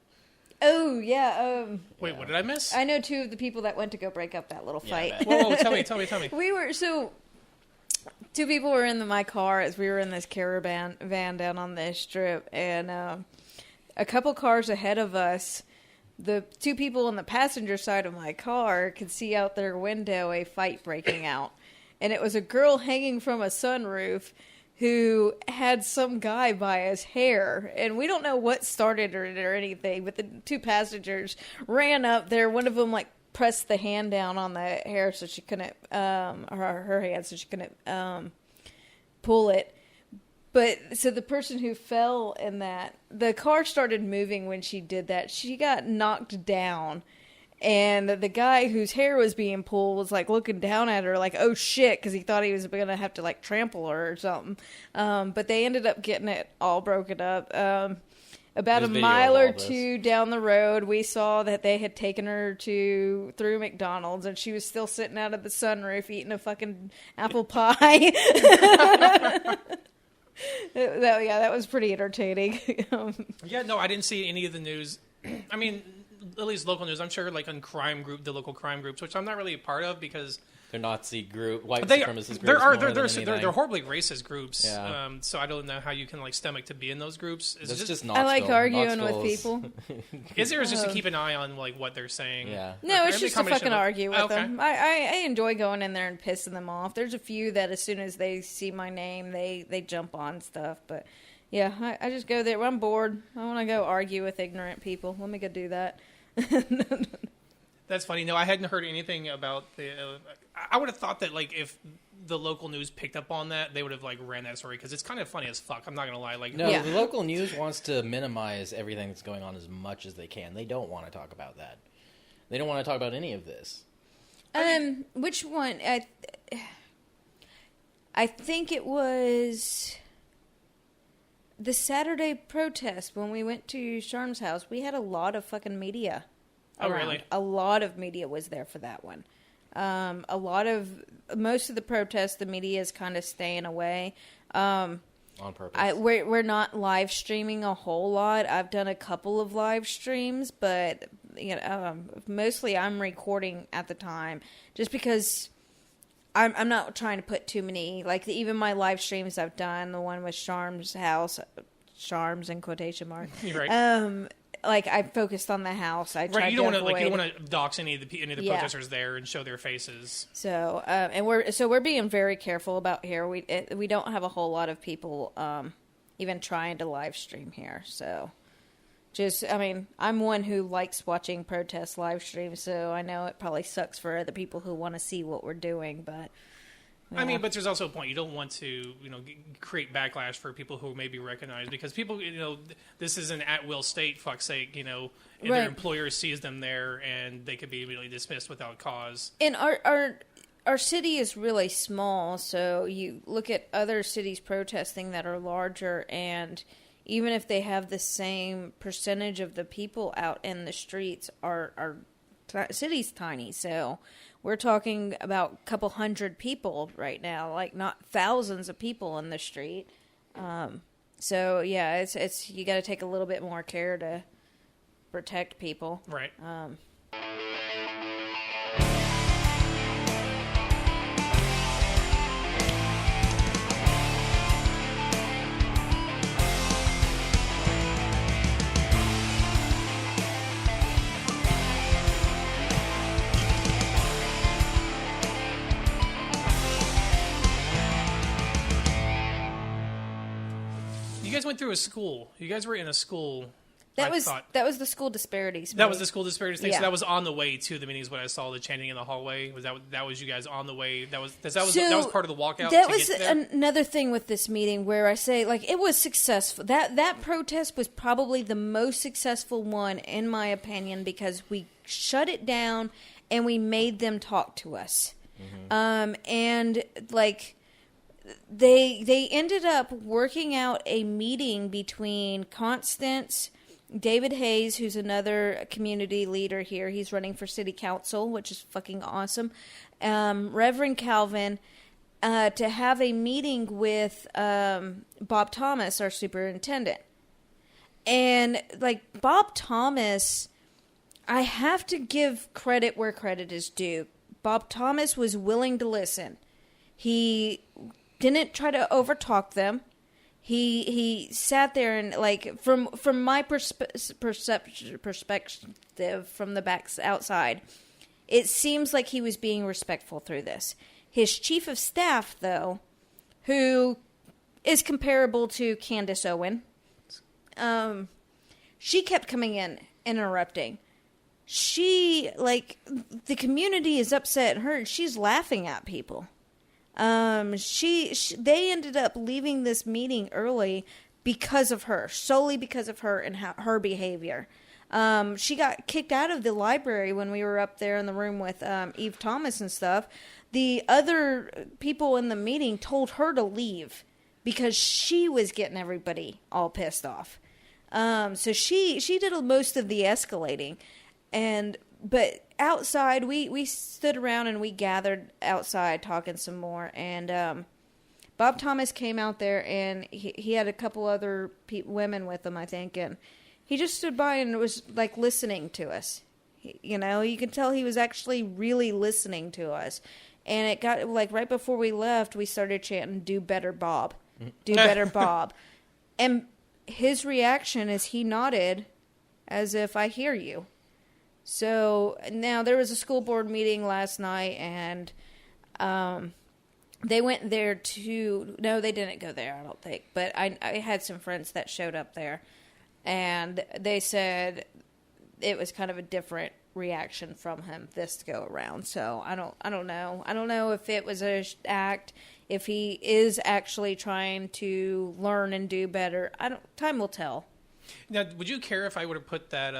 Oh yeah. Wait, what did I miss? I know two of the people that went to go break up that little Yeah, I fight. bet. Whoa, tell me. We were two people were in my car as we were in this caravan van down on this strip, and a couple cars ahead of us, the two people on the passenger side of my car could see out their window a fight breaking out, and it was a girl hanging from a sunroof who had some guy by his hair, and we don't know what started it or anything, but the two passengers ran up there. One of them like pressed the hand down on the hair so she couldn't, her hand so she couldn't pull it. But so the person who fell in that, the car started moving when she did that. She got knocked down. And the guy whose hair was being pulled was like looking down at her like, oh shit, because he thought he was going to have to like trample her or something. But they ended up getting it all broken up. About There's a video mile of or all this. two down the road, we saw that they had taken her through McDonald's, and she was still sitting out of the sunroof eating a fucking apple pie. That was pretty entertaining. Yeah, no, I didn't see any of the news. I mean, at least local news. I'm sure, like on the local crime groups, which I'm not really a part of because They're Nazi group, white they supremacist groups. they're horribly racist groups. Yeah. So I don't know how you can like stomach to be in those groups. Is That's it just I like Knoxville. arguing with Knoxville people. is there just to keep an eye on like what they're saying? Yeah. No, Or it's maybe a just to combination fucking of- argue with Okay. them. I enjoy going in there and pissing them off. There's a few that as soon as they see my name, they jump on stuff. But yeah, I just go there. When I'm bored, I want to go argue with ignorant people. Let me go do that. That's funny. No, I hadn't heard anything about the. I would have thought that like if the local news picked up on that, they would have like ran that story because it's kind of funny as fuck. I'm not gonna lie. Like No, Yeah. the local news wants to minimize everything that's going on as much as they can. They don't want to talk about that. They don't want to talk about any of this. Which one? I think it was the Saturday protest when we went to Sharm's house. We had a lot of fucking media. Oh, around. really? A lot of media was there for that one. Most of the protests, the media is kind of staying away. On purpose. We're not live streaming a whole lot. I've done a couple of live streams, but mostly I'm recording at the time, just because I'm not trying to put too many. Like even my live streams I've done, the one with Sharm's house, Sharm's in quotation mark. You're right. Like I focused on the house. I tried Right, you don't to want to avoid. want to dox any of the Yeah. protesters there and show their faces. So, and we're being very careful about here. We don't have a whole lot of people even trying to live stream here. So, I'm one who likes watching protest live streams. So I know it probably sucks for other people who want to see what we're doing, but. I mean, but there's also a point. You don't want to, create backlash for people who may be recognized because people, this is an at-will state, fuck's sake, and Right. their employer sees them there and they could be immediately dismissed without cause. And our city is really small, so you look at other cities protesting that are larger, and even if they have the same percentage of the people out in the streets, our city's tiny. So we're talking about a couple hundred people right now, like not thousands of people in the street. So yeah, it's you got to take a little bit more care to protect people. Right. You guys went through a school. You guys were in a school. That I was thought. that was the school disparities. That was meeting. the school disparities thing. Yeah. So that was on the way to the meetings when I saw the chanting in the hallway. Was that was you guys on the way? That was part of the walkout. That to was get there? another thing with this meeting where I say like it was successful. That protest was probably the most successful one in my opinion because we shut it down and we made them talk to us. And like they ended up working out a meeting between Constance David Hayes, who's another community leader here, he's running for city council, which is fucking awesome. Reverend Calvin, to have a meeting with Bob Thomas, our superintendent. And, like, Bob Thomas, I have to give credit where credit is due. Bob Thomas was willing to listen. He didn't try to overtalk them. He sat there and, like, from my perspective from the back outside, it seems like he was being respectful through this. His chief of staff, though, who is comparable to Candace Owen, she kept coming in, interrupting. She, like, the community is upset at her, and she's laughing at people. They ended up leaving this meeting early because of her, solely because of her and her behavior. She got kicked out of the library when we were up there in the room with Eve Thomas and stuff. The other people in the meeting told her to leave because she was getting everybody all pissed off. So she did most of the escalating. But outside, we stood around and we gathered outside talking some more. And Bob Thomas came out there, and he had a couple other women with him, I think. And he just stood by and was, like, listening to us. You could tell he was actually really listening to us. And it got, like, right before we left, we started chanting, "Do better, Bob. Do better, Bob." And his reaction is he nodded as if, "I hear you." So now there was a school board meeting last night, and they went there no, they didn't go there, I don't think. But I had some friends that showed up there, and they said it was kind of a different reaction from him this go around. So I don't know. I don't know if it was an act, if he is actually trying to learn and do better. Time will tell. Now, would you care if I would have put that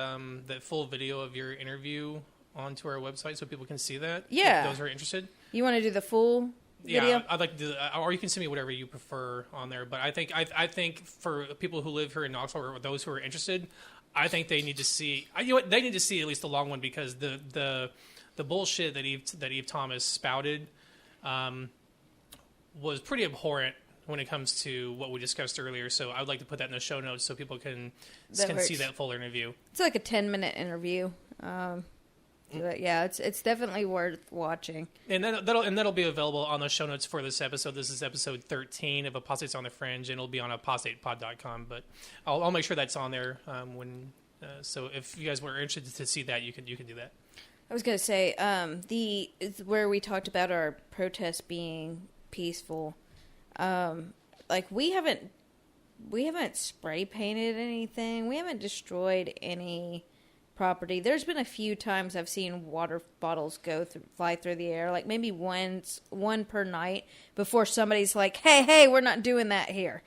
that full video of your interview onto our website so people can see that? Yeah. If those are interested? You want to do the full video? Yeah, I'd like to do that. Or you can send me whatever you prefer on there. But I think for people who live here in Knoxville or those who are interested, I think they need to see. They need to see at least the long one, because the bullshit that Eve Thomas spouted was pretty abhorrent when it comes to what we discussed earlier. So I would like to put that in the show notes so people can see that full interview. It's like a 10-minute interview. But yeah, it's definitely worth watching. And that'll be available on the show notes for this episode. This is episode 13 of Apostates on the Fringe, and it'll be on apostatepod.com. But I'll make sure that's on there so if you guys were interested to see that, you can do that. I was going to say where we talked about our protests being peaceful. Like we haven't spray painted anything. We haven't destroyed any property. There's been a few times I've seen water bottles fly through the air, like maybe one per night, before somebody's like, hey, we're not doing that here.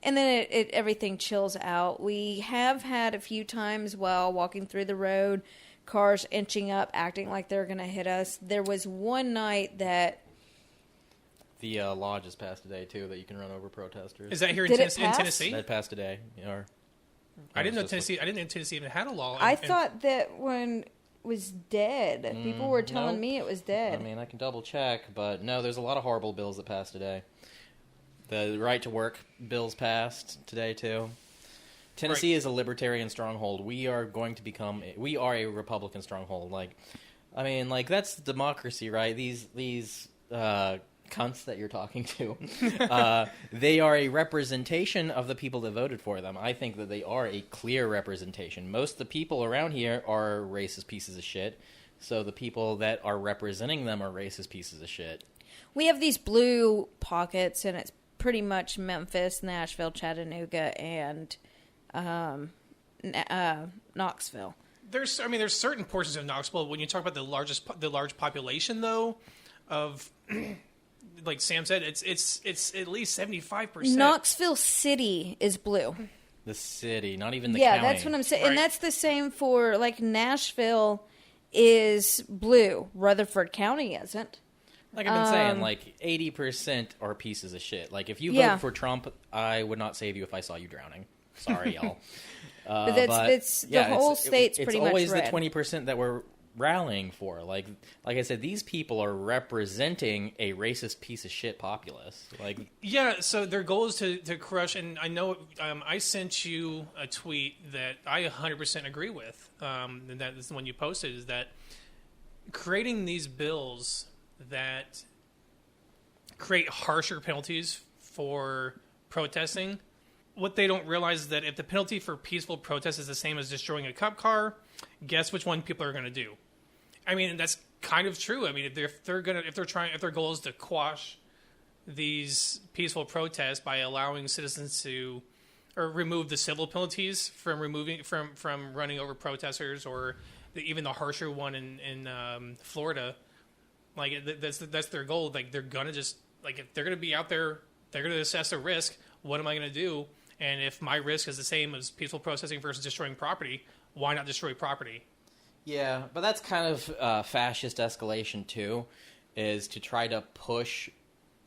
And then everything chills out. We have had a few times while walking through the road, cars inching up, acting like they're going to hit us. There was one night that the law just passed today too that you can run over protesters. Is that here in Tennessee? That passed today. I didn't know Tennessee even had a law. I thought that one was dead. People were telling me it was dead. I mean, I can double check, but no, there's a lot of horrible bills that passed today. The right to work bills passed today too. Tennessee is a libertarian stronghold. We are a Republican stronghold. That's democracy, right? These cunts that you're talking to, they are a representation of the people that voted for them. I think that they are a clear representation. Most of the people around here are racist pieces of shit, so the people that are representing them are racist pieces of shit. We have these blue pockets, and it's pretty much Memphis, Nashville, Chattanooga, and Knoxville. There's certain portions of Knoxville. When you talk about the large population, though, of like Sam said, it's at least 75%. Knoxville City is blue. The city, not even the county. county. Yeah, that's what I'm saying. Right. And that's the same for, like, Nashville is blue. Rutherford County isn't. Like I've been saying, like 80% are pieces of shit. Like if you vote for Trump, I would not save you if I saw you drowning. Sorry, y'all. But that's the whole state's pretty much always red. the 20% that we're rallying for. Like I said, these people are representing a racist piece of shit populace. Like, Yeah, so their goal is to crush, and I know I sent you a tweet that I 100% agree with, and that is the one you posted, is that creating these bills that create harsher penalties for protesting, what they don't realize is that if the penalty for peaceful protest is the same as destroying a cop car, guess which one people are going to do? I mean, that's kind of true. I mean, if their goal is to quash these peaceful protests by allowing citizens to, or remove the civil penalties from running over protesters, or even the harsher one in Florida, like that's their goal. Like they're gonna just, like, if they're gonna be out there, they're gonna assess the risk. What am I gonna do? And if my risk is the same as peaceful protesting versus destroying property, why not destroy property? yeah, but that's kind of fascist escalation too, is to try to push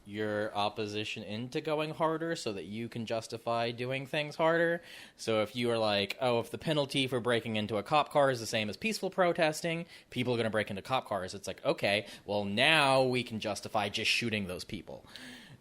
your opposition into going harder so that you can justify doing things harder. So if you are like, oh, if the penalty for breaking into a cop car is the same as peaceful protesting, people are going to break into cop cars. It's like, okay, well, now we can justify just shooting those people.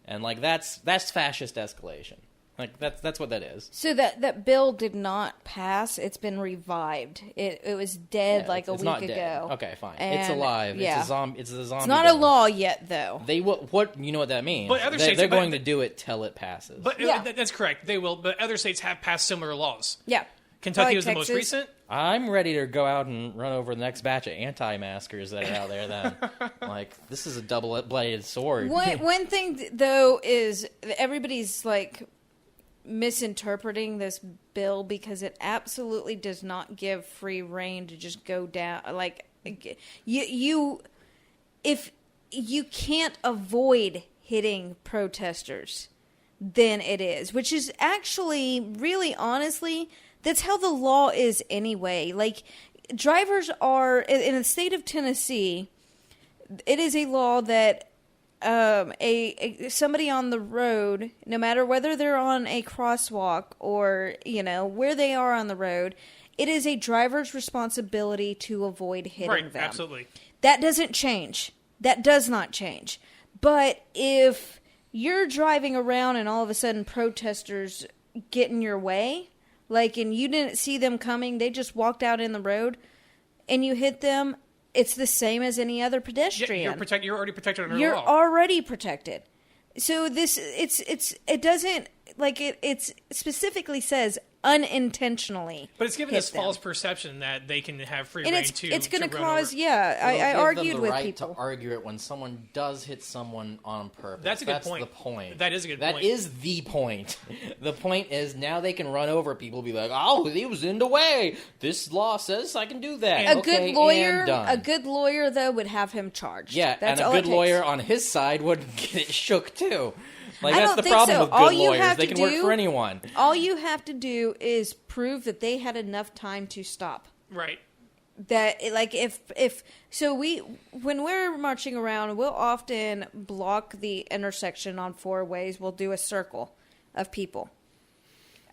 And like that's fascist escalation. Like that's what that is. So that bill did not pass. It's been revived. It was dead Yeah, like a it's week not ago. dead. Okay, fine. And, it's alive. yeah. It's a zombie. It's a zombie. It's not a bill. law yet, though. They will. What you know what that means? But other states- they're but- going to do it till it passes. But Yeah. that's correct. They will. But other states have passed similar laws. Yeah. Kentucky Like was the most Texas. recent. I'm ready to go out and run over the next batch of anti-maskers that are out there. Then, like, this is a double-bladed sword. One thing though is everybody's like misinterpreting this bill because it absolutely does not give free reign to just go down. Like you if you can't avoid hitting protesters, then it is, which is actually really honestly, that's how the law is anyway. Like drivers are in the state of Tennessee, it is a law that somebody on the road, no matter whether they're on a crosswalk or, you know, where they are on the road, it is a driver's responsibility to avoid hitting Right. them. Absolutely. That doesn't change. That does not change. But if you're driving around and all of a sudden protesters get in your way, like, and you didn't see them coming, they just walked out in the road, and you hit them, it's the same as any other Yeah, pedestrian. you're already protected under You're law. already protected. So it doesn't, like, it specifically says unintentionally. But it's given hit this them. false perception that they can have free And reign it's going to run cause, over. yeah, I It'll give argued them the with right people. to argue it when someone does hit someone on purpose. That's a good point. The point. That is a good That point. is the point. The point is now they can run over people, be like, "Oh, he was in the way. This law says I can do that." A Okay, good lawyer, and done. a good lawyer though would have him charged. Yeah, That's and all a it good takes. lawyer on his side would get it shook too. Like I that's don't the think problem so. with All good you lawyers; have they to can work do- for anyone. All you have to do is prove that they had enough time to stop. Right. That, like, if so, when we're marching around, we'll often block the intersection on four ways. We'll do a circle of people.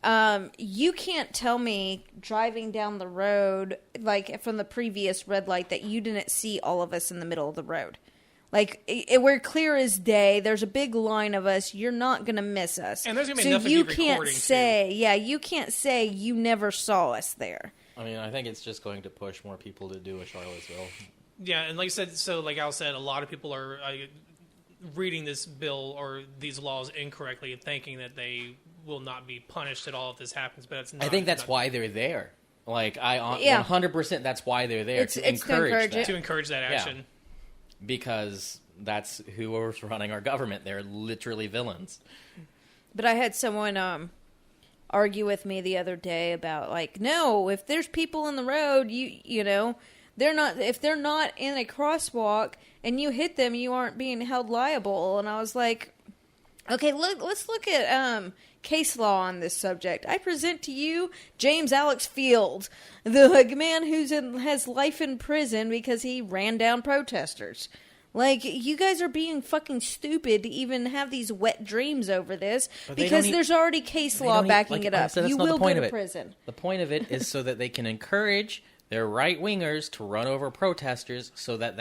You can't tell me driving down the road, like from the previous red light, that you didn't see all of us in the middle of the road. Like, we're clear as day. There's a big line of us. You're not going to miss us. And there's gonna be so enough of you you can't recording, too. say, yeah, you can't say you never saw us there. I mean, I think it's just going to push more people to do a Charlottesville. Yeah, and like I said, so like Al said, a lot of people are reading this bill or these laws incorrectly and thinking that they will not be punished at all if this happens. But it's not. I think that's not- why they're there. Like, Yeah. 100% that's why they're there, It's to to encourage encourage that. it. to encourage that action. Because that's who is running our government. They're literally villains. But I had someone argue with me the other day about, like, no, if there's people in the road, you know, they're not, if they're not in a crosswalk and you hit them, you aren't being held liable. And I was like, okay, let's look at case law on this subject. I present to you James Alex Field, the man has life in prison because he ran down protesters. Like, you guys are being fucking stupid to even have these wet dreams over this But they because don't there's already case They law don't e- backing like it I up. said, that's You not the will go point to of it. prison. The point of it is so that they can encourage their right wingers to run over protesters, so that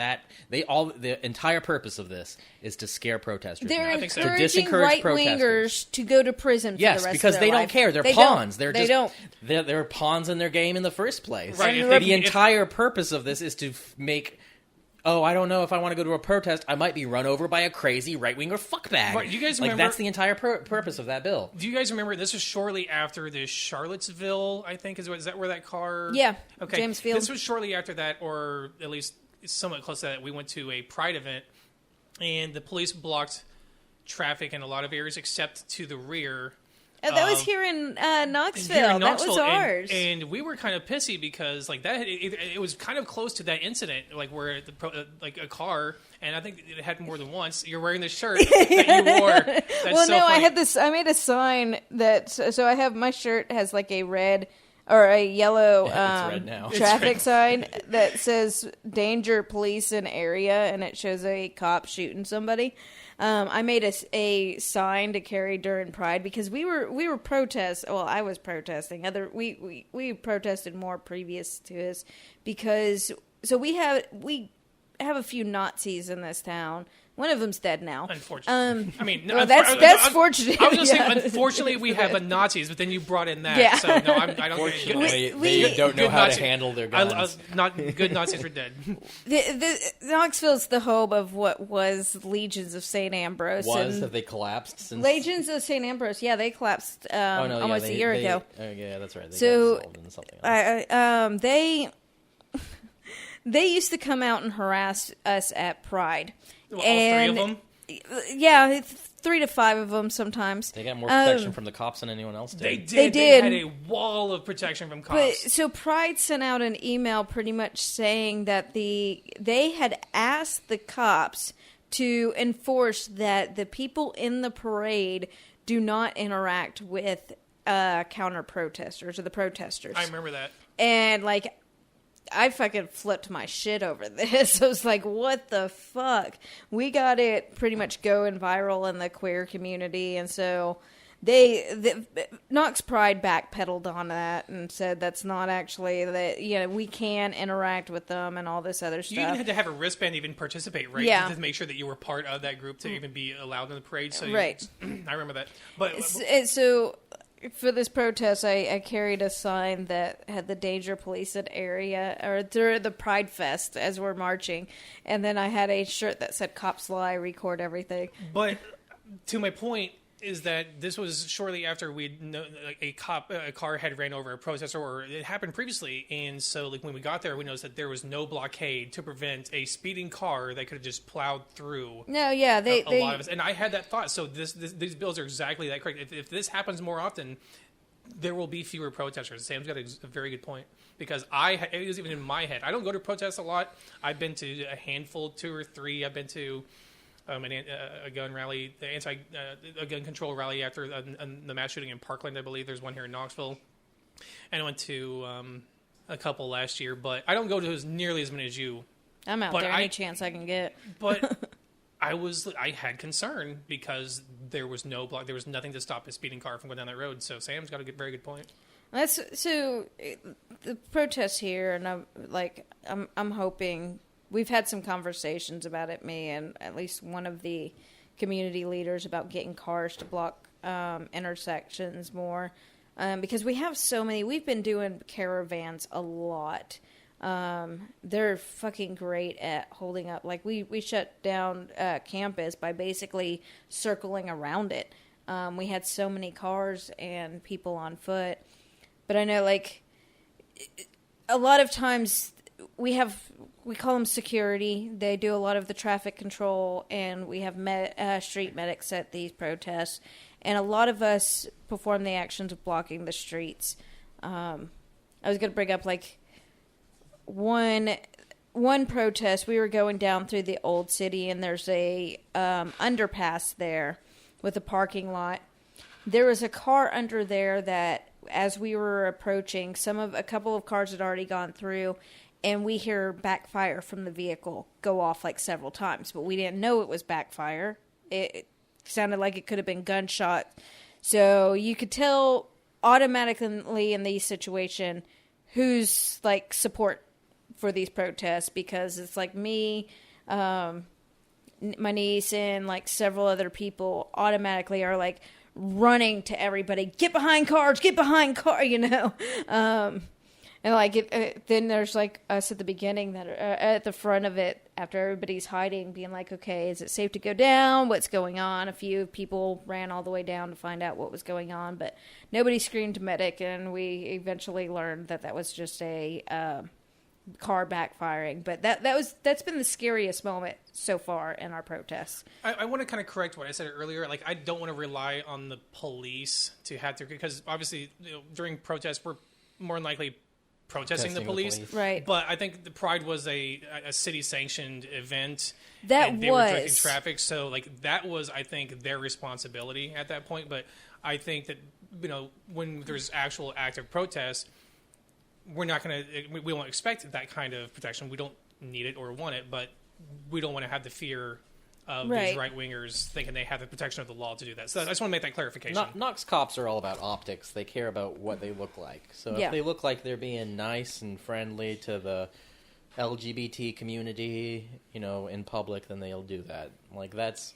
the entire purpose of this is to scare protesters. They're now. think so. To encouraging disencourage right protesters. wingers to go to prison for Yes, the rest because of their they don't life. care. They're They pawns. Don't. They're They just don't. they're pawns in their game in the first place. Right, And if- the if- entire purpose of this is to make. Oh, I don't know if I want to go to a protest. I might be run over by a crazy right winger fuckbag. Right, you guys like remember- that's the entire purpose of that bill. Do you guys remember this was shortly after the Charlottesville? I think is that where that car? Yeah, Okay. James Field. This was shortly after that, or at least somewhat close to that. We went to a Pride event, and the police blocked traffic in a lot of areas except to the rear. That was here in Knoxville. Here in That was Knoxville, ours. and we were kind of pissy because like that it was kind of close to that incident, like where like a car, and I think it happened more than once. You're wearing the shirt that you wore. That's well, so no, I funny. had this. I made a sign that so I have my shirt has like a red or a yellow red now. It's traffic sign that says "Danger, Police in Area," and it shows a cop shooting somebody. I made a sign to carry during Pride because we were protest. Well, I was protesting. We protested more previous to us because we have a few Nazis in this town. One of them's dead now. Unfortunately, I mean, well, that's fortunate. I was going to Yeah. say, unfortunately, we have a Nazis, but then you brought in that. Yeah. So no, I don't. Fortunately, We- they don't know good how Nazi- to handle their guns. not good Nazis are dead. The Knoxville's the home of what was Legions of St. Ambrose. and Have they collapsed since? Legions of St. Ambrose, yeah, they collapsed almost a year ago. Oh, yeah, that's right. They So, got dissolved into something else. They used to come out and harass us at Pride. Well, all three of them. Yeah, 3 to 5 of them sometimes. They got more protection from the cops than anyone else did. They did. They They did. had a wall of protection from But cops. so Pride sent out an email pretty much saying that they had asked the cops to enforce that the people in the parade do not interact with counter protesters or the protesters. I remember that. And like I fucking flipped my shit over this. I was like, what the fuck? We got it pretty much going viral in the queer community. And so Knox Pride backpedaled on that and said that's not actually that, we can interact with them and all this other stuff. You even had to have a wristband to even participate, right? Yeah. To make sure that you were part of that group to even be allowed in the parade. So Right. I remember that. But So for this protest, I carried a sign that had the Danger Police in Area, or during the Pride Fest as we're marching, and then I had a shirt that said "Cops Lie, Record Everything." But to my point is that this was shortly after a car had ran over a protester, or it happened previously, and so like when we got there, we noticed that there was no blockade to prevent a speeding car that could have just plowed through. No, yeah, A lot of us, and I had that thought. So these bills are exactly that correct. If this happens more often, there will be fewer protesters. Sam's got a very good point because it was even in my head. I don't go to protests a lot. I've been to a handful, 2 or 3. I've been to a gun rally, a gun control rally after the mass shooting in Parkland. I believe there's one here in Knoxville, and I went to a couple last year. But I don't go to nearly as many as you. I'm out But there any chance I can get. But I had concern because there was there was nothing to stop a speeding car from going down that road. So Sam's got a very good point. That's so the protests here, and I'm hoping we've had some conversations about it. Me and at least one of the community leaders about getting cars to block intersections more because we have so many. We've been doing caravans a lot. They're fucking great at holding up. Like we shut down campus by basically circling around it. We had so many cars and people on foot. But I know, like, a lot of times we call them security. They do a lot of the traffic control, and we have street medics at these protests. And a lot of us perform the actions of blocking the streets. I was going to bring up, like, one protest. We were going down through the old city, and there's a underpass there with a parking lot. There was a car under there that, as we were approaching, a couple of cars had already gone through, and we hear backfire from the vehicle go off like several times, but we didn't know it was backfire. It sounded like it could have been gunshot. So you could tell automatically in these situations who's like support for these protests, because it's like me, my niece, and like several other people automatically are like running to everybody, get behind cars, you know. And like then there's like us at the beginning that are at the front of it after everybody's hiding, being like, okay, is it safe to go down? What's going on? A few people ran all the way down to find out what was going on, but nobody screamed medic, and we eventually learned that was just a car backfiring. But that's been the scariest moment so far in our protests. I want to kind of correct what I said earlier. Like, I don't want to rely on the police to have to, because obviously, you know, during protests we're more than likely protesting the police. Right. But I think the Pride was a city sanctioned event. That and they were directing was. traffic, so like that was, I think, their responsibility at that point. But I think that, you know, when there's actual active protest, we're not going to, we won't expect that kind of protection. We don't need it or want it, but we don't want to have the fear of these right-wingers thinking they have the protection of the law to do that. So I just want to make that clarification. Knox cops are all about optics. They care about what they look like. So if they look like they're being nice and friendly to the LGBT community, you know, in public, then they'll do that. Like, that's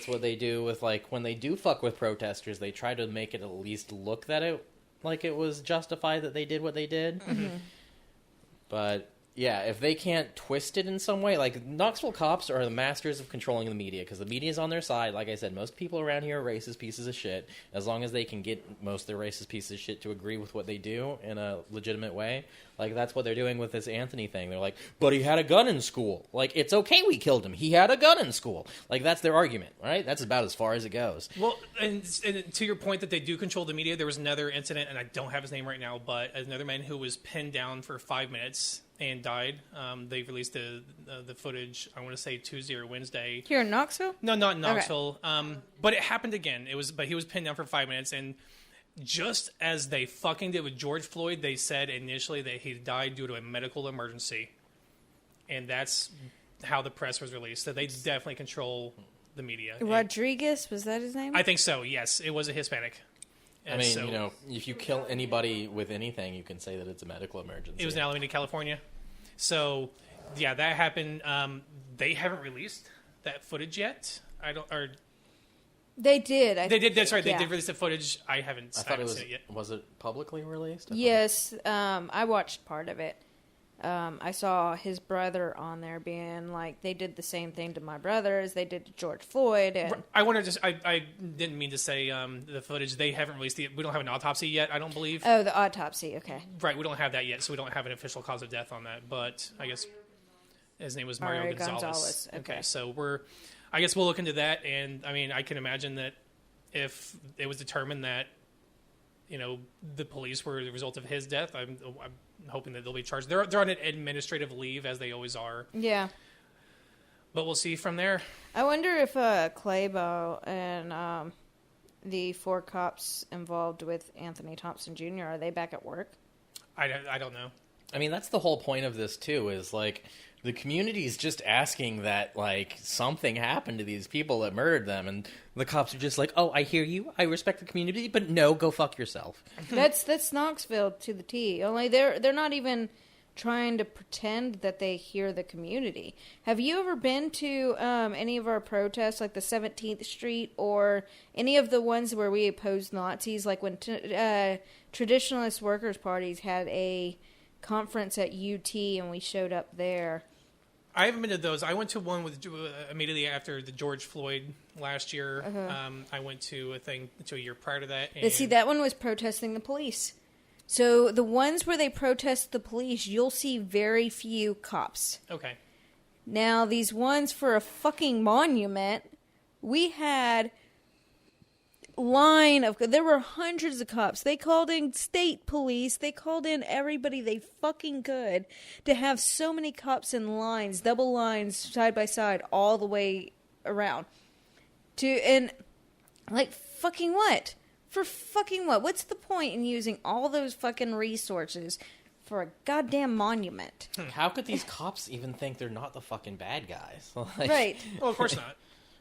what they do with, like, when they do fuck with protesters, they try to make it at least look that it was justified that they did what they did. Mm-hmm. But yeah, if they can't twist it in some way, like, Knoxville cops are the masters of controlling the media, because the media is on their side. Like I said, most people around here are racist pieces of shit. As long as they can get most of the racist pieces of shit to agree with what they do in a legitimate way. Like, that's what they're doing with this Anthony thing. They're like, but he had a gun in school. Like, it's okay we killed him. He had a gun in school. Like, that's their argument, right? That's about as far as it goes. Well, and to your point that they do control the media, there was another incident, and I don't have his name right now, but another man who was pinned down for 5 minutes and died. They released the footage, I want to say Tuesday or Wednesday. Here in Knoxville? No, not in Knoxville. Okay. But it happened again. But he was pinned down for 5 minutes, and just as they fucking did with George Floyd, they said initially that he died due to a medical emergency. And that's how the press was released. So they definitely control the media. Rodriguez, was that his name? I think so, yes. It was a Hispanic. I mean, you know, if you kill anybody with anything, you can say that it's a medical emergency. It was in Alameda, California. So, yeah, that happened. They haven't released that footage yet. They did. They did. That's right. They did release the footage. I haven't seen it yet. Was it publicly released? Yes. I watched part of it. I saw his brother on there being like, they did the same thing to my brother as they did to George Floyd. And I wanted to. I didn't mean to say the footage. They haven't released we don't have an autopsy yet. I don't believe. Oh, the autopsy. Okay. Right. We don't have that yet, so we don't have an official cause of death on that. But I guess his name was Mario Gonzalez. Okay. So I guess we'll look into that. And I mean, I can imagine that if it was determined that, you know, the police were the result of his death, I'm hoping that they'll be charged. They're on an administrative leave, as they always are. Yeah. But we'll see from there. I wonder if Claybo and the 4 cops involved with Anthony Thompson Jr., are they back at work? I don't know. I mean, that's the whole point of this, too, is, like, the community is just asking that, like, something happened to these people that murdered them, and the cops are just like, oh, I hear you, I respect the community, but no, go fuck yourself. That's Knoxville to the T. Only they're not even trying to pretend that they hear the community. Have you ever been to any of our protests, like the 17th Street, or any of the ones where we opposed Nazis, like when Traditionalist Workers' Parties had a conference at UT and we showed up there? I haven't been to those. I went to one with immediately after the George Floyd last year. I went to a thing a year prior to that. And see, that one was protesting the police. So the ones where they protest the police, you'll see very few cops. Okay. Now, these ones for a fucking monument, we had there were hundreds of cops. They called in state police. They called in everybody they fucking could to have so many cops in lines, double lines, side by side, all the way around. And like, fucking what? For fucking what? What's the point in using all those fucking resources for a goddamn monument. How could these cops even think they're not the fucking bad guys? Like, Right. Well, of course not.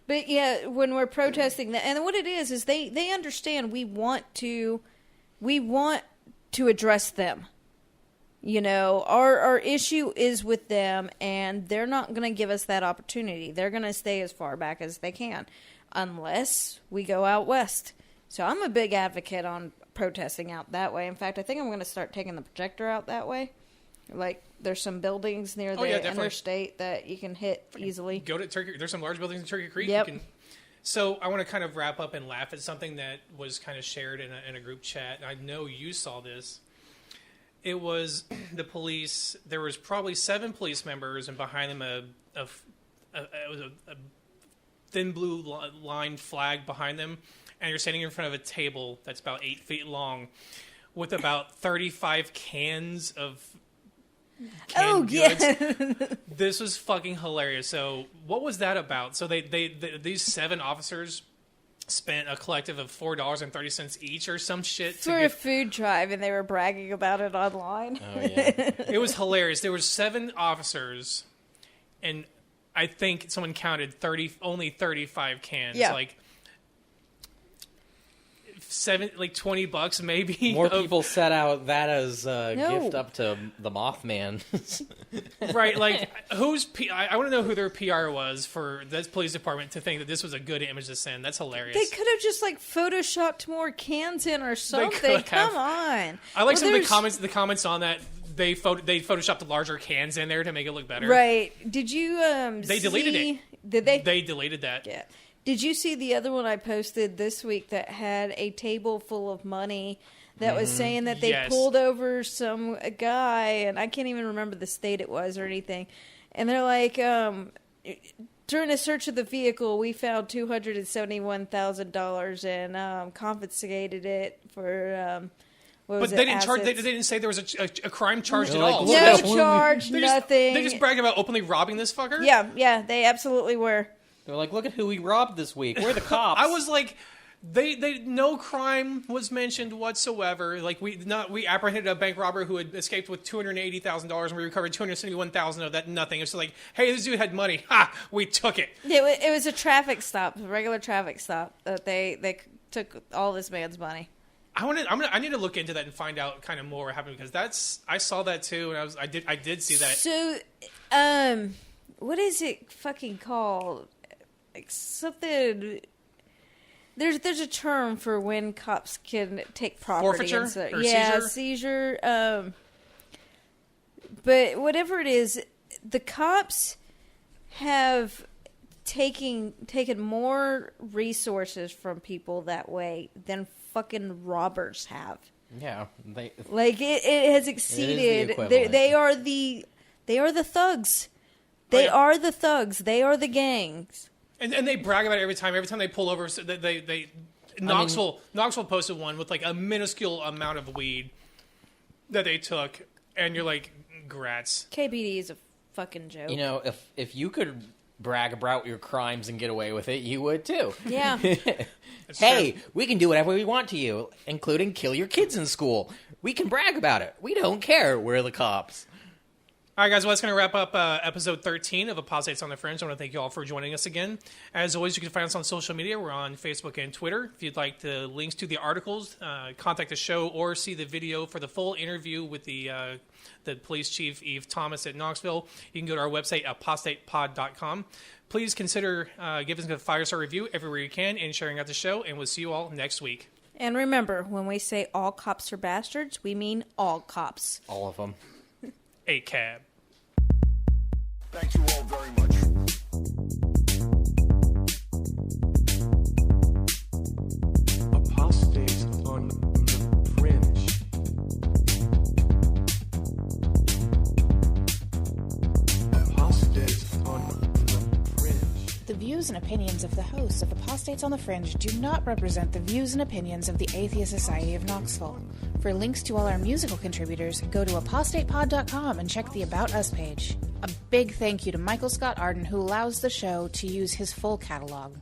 But yeah, when we're protesting that, and what it is they understand we want to address them. You know, our issue is with them, and they're not going to give us that opportunity. They're going to stay as far back as they can, unless we go out west. So I'm a big advocate on protesting out that way. In fact, I think I'm going to start taking the projector out that way. Like, there's some buildings near the definitely. interstate that you can hit easily. Go to Turkey. There's some large buildings in Turkey Creek. Yep. So I want to kind of wrap up and laugh at something that was kind of shared in a group chat. I know you saw this. It was the police. There was probably 7 police members, and behind them it was a thin blue line flag behind them. And you're standing in front of a table that's about 8 feet long with about 35 cans of canned goods. This was fucking hilarious. So what was that about? So these 7 officers spent a collective of $4.30 each or some shit For a food drive, and they were bragging about it online. Oh, yeah. It was hilarious. There were 7 officers, and I think someone counted only 35 cans. Yeah. Like $20 maybe. More people set out that as a No. gift up to the Mothman. Right, like, I want to know who their PR was for this police department to think that this was a good image to send. That's hilarious. They could have just like photoshopped more cans in or something. could Come have. on. I like Well, some of there's- the comments on that. They photoshopped the larger cans in there to make it look better. Right. Did you They deleted see... Did they? They deleted that. Yeah. Did you see the other one I posted this week that had a table full of money that was saying that they Yes. pulled over a guy, and I can't even remember the state it was or anything. And they're like, during a search of the vehicle, we found $271,000 and confiscated it for what was But they it, didn't charge. They assets. didn't say there was a crime charged at They're like, all. look No at that. charge, They nothing. They just bragged about openly robbing this fucker. Yeah, they absolutely were. They're like, look at who we robbed this week. We're the cops. I was like, they no crime was mentioned whatsoever. Like we apprehended a bank robber who had escaped with $280,000, and we recovered $271,000 of that. Nothing. It's like, hey, this dude had money. Ha! We took it. It was a traffic stop, a regular traffic stop that they took all this man's money. I need to look into that and find out kind of more what happened, because I saw that too, and I did see that. So, what is it fucking called? Like something. There's a term for when cops can take property. Forfeiture or yeah, seizure? But whatever it is, the cops have taken more resources from people that way than fucking robbers have. Yeah. Like it has exceeded. equivalent. They are the thugs. They are the thugs. They are the gangs. And they brag about it every time. Every time they pull over, so Knoxville posted one with like a minuscule amount of weed that they took, and you're like, grats. KBD is a fucking joke. You know, if you could brag about your crimes and get away with it, you would too. Yeah. Hey, we can do whatever we want to you, including kill your kids in school. We can brag about it. We don't care. We're the cops. All right, guys, well, that's going to wrap up episode 13 of Apostates on the Fringe. I want to thank you all for joining us again. As always, you can find us on social media. We're on Facebook and Twitter. If you'd like the links to the articles, contact the show, or see the video for the full interview with the police chief, Eve Thomas, at Knoxville, you can go to our website, apostatepod.com. Please consider giving us a 5-star review everywhere you can and sharing out the show, and we'll see you all next week. And remember, when we say all cops are bastards, we mean all cops. All of them. A cab. Thank you all very much. Apostates on the Fringe. Apostates on the Fringe. The views and opinions of the hosts of Apostates on the Fringe do not represent the views and opinions of the Atheist Society of Knoxville. For links to all our musical contributors, go to apostatepod.com and check the About Us page. A big thank you to Michael Scott Arden, who allows the show to use his full catalog.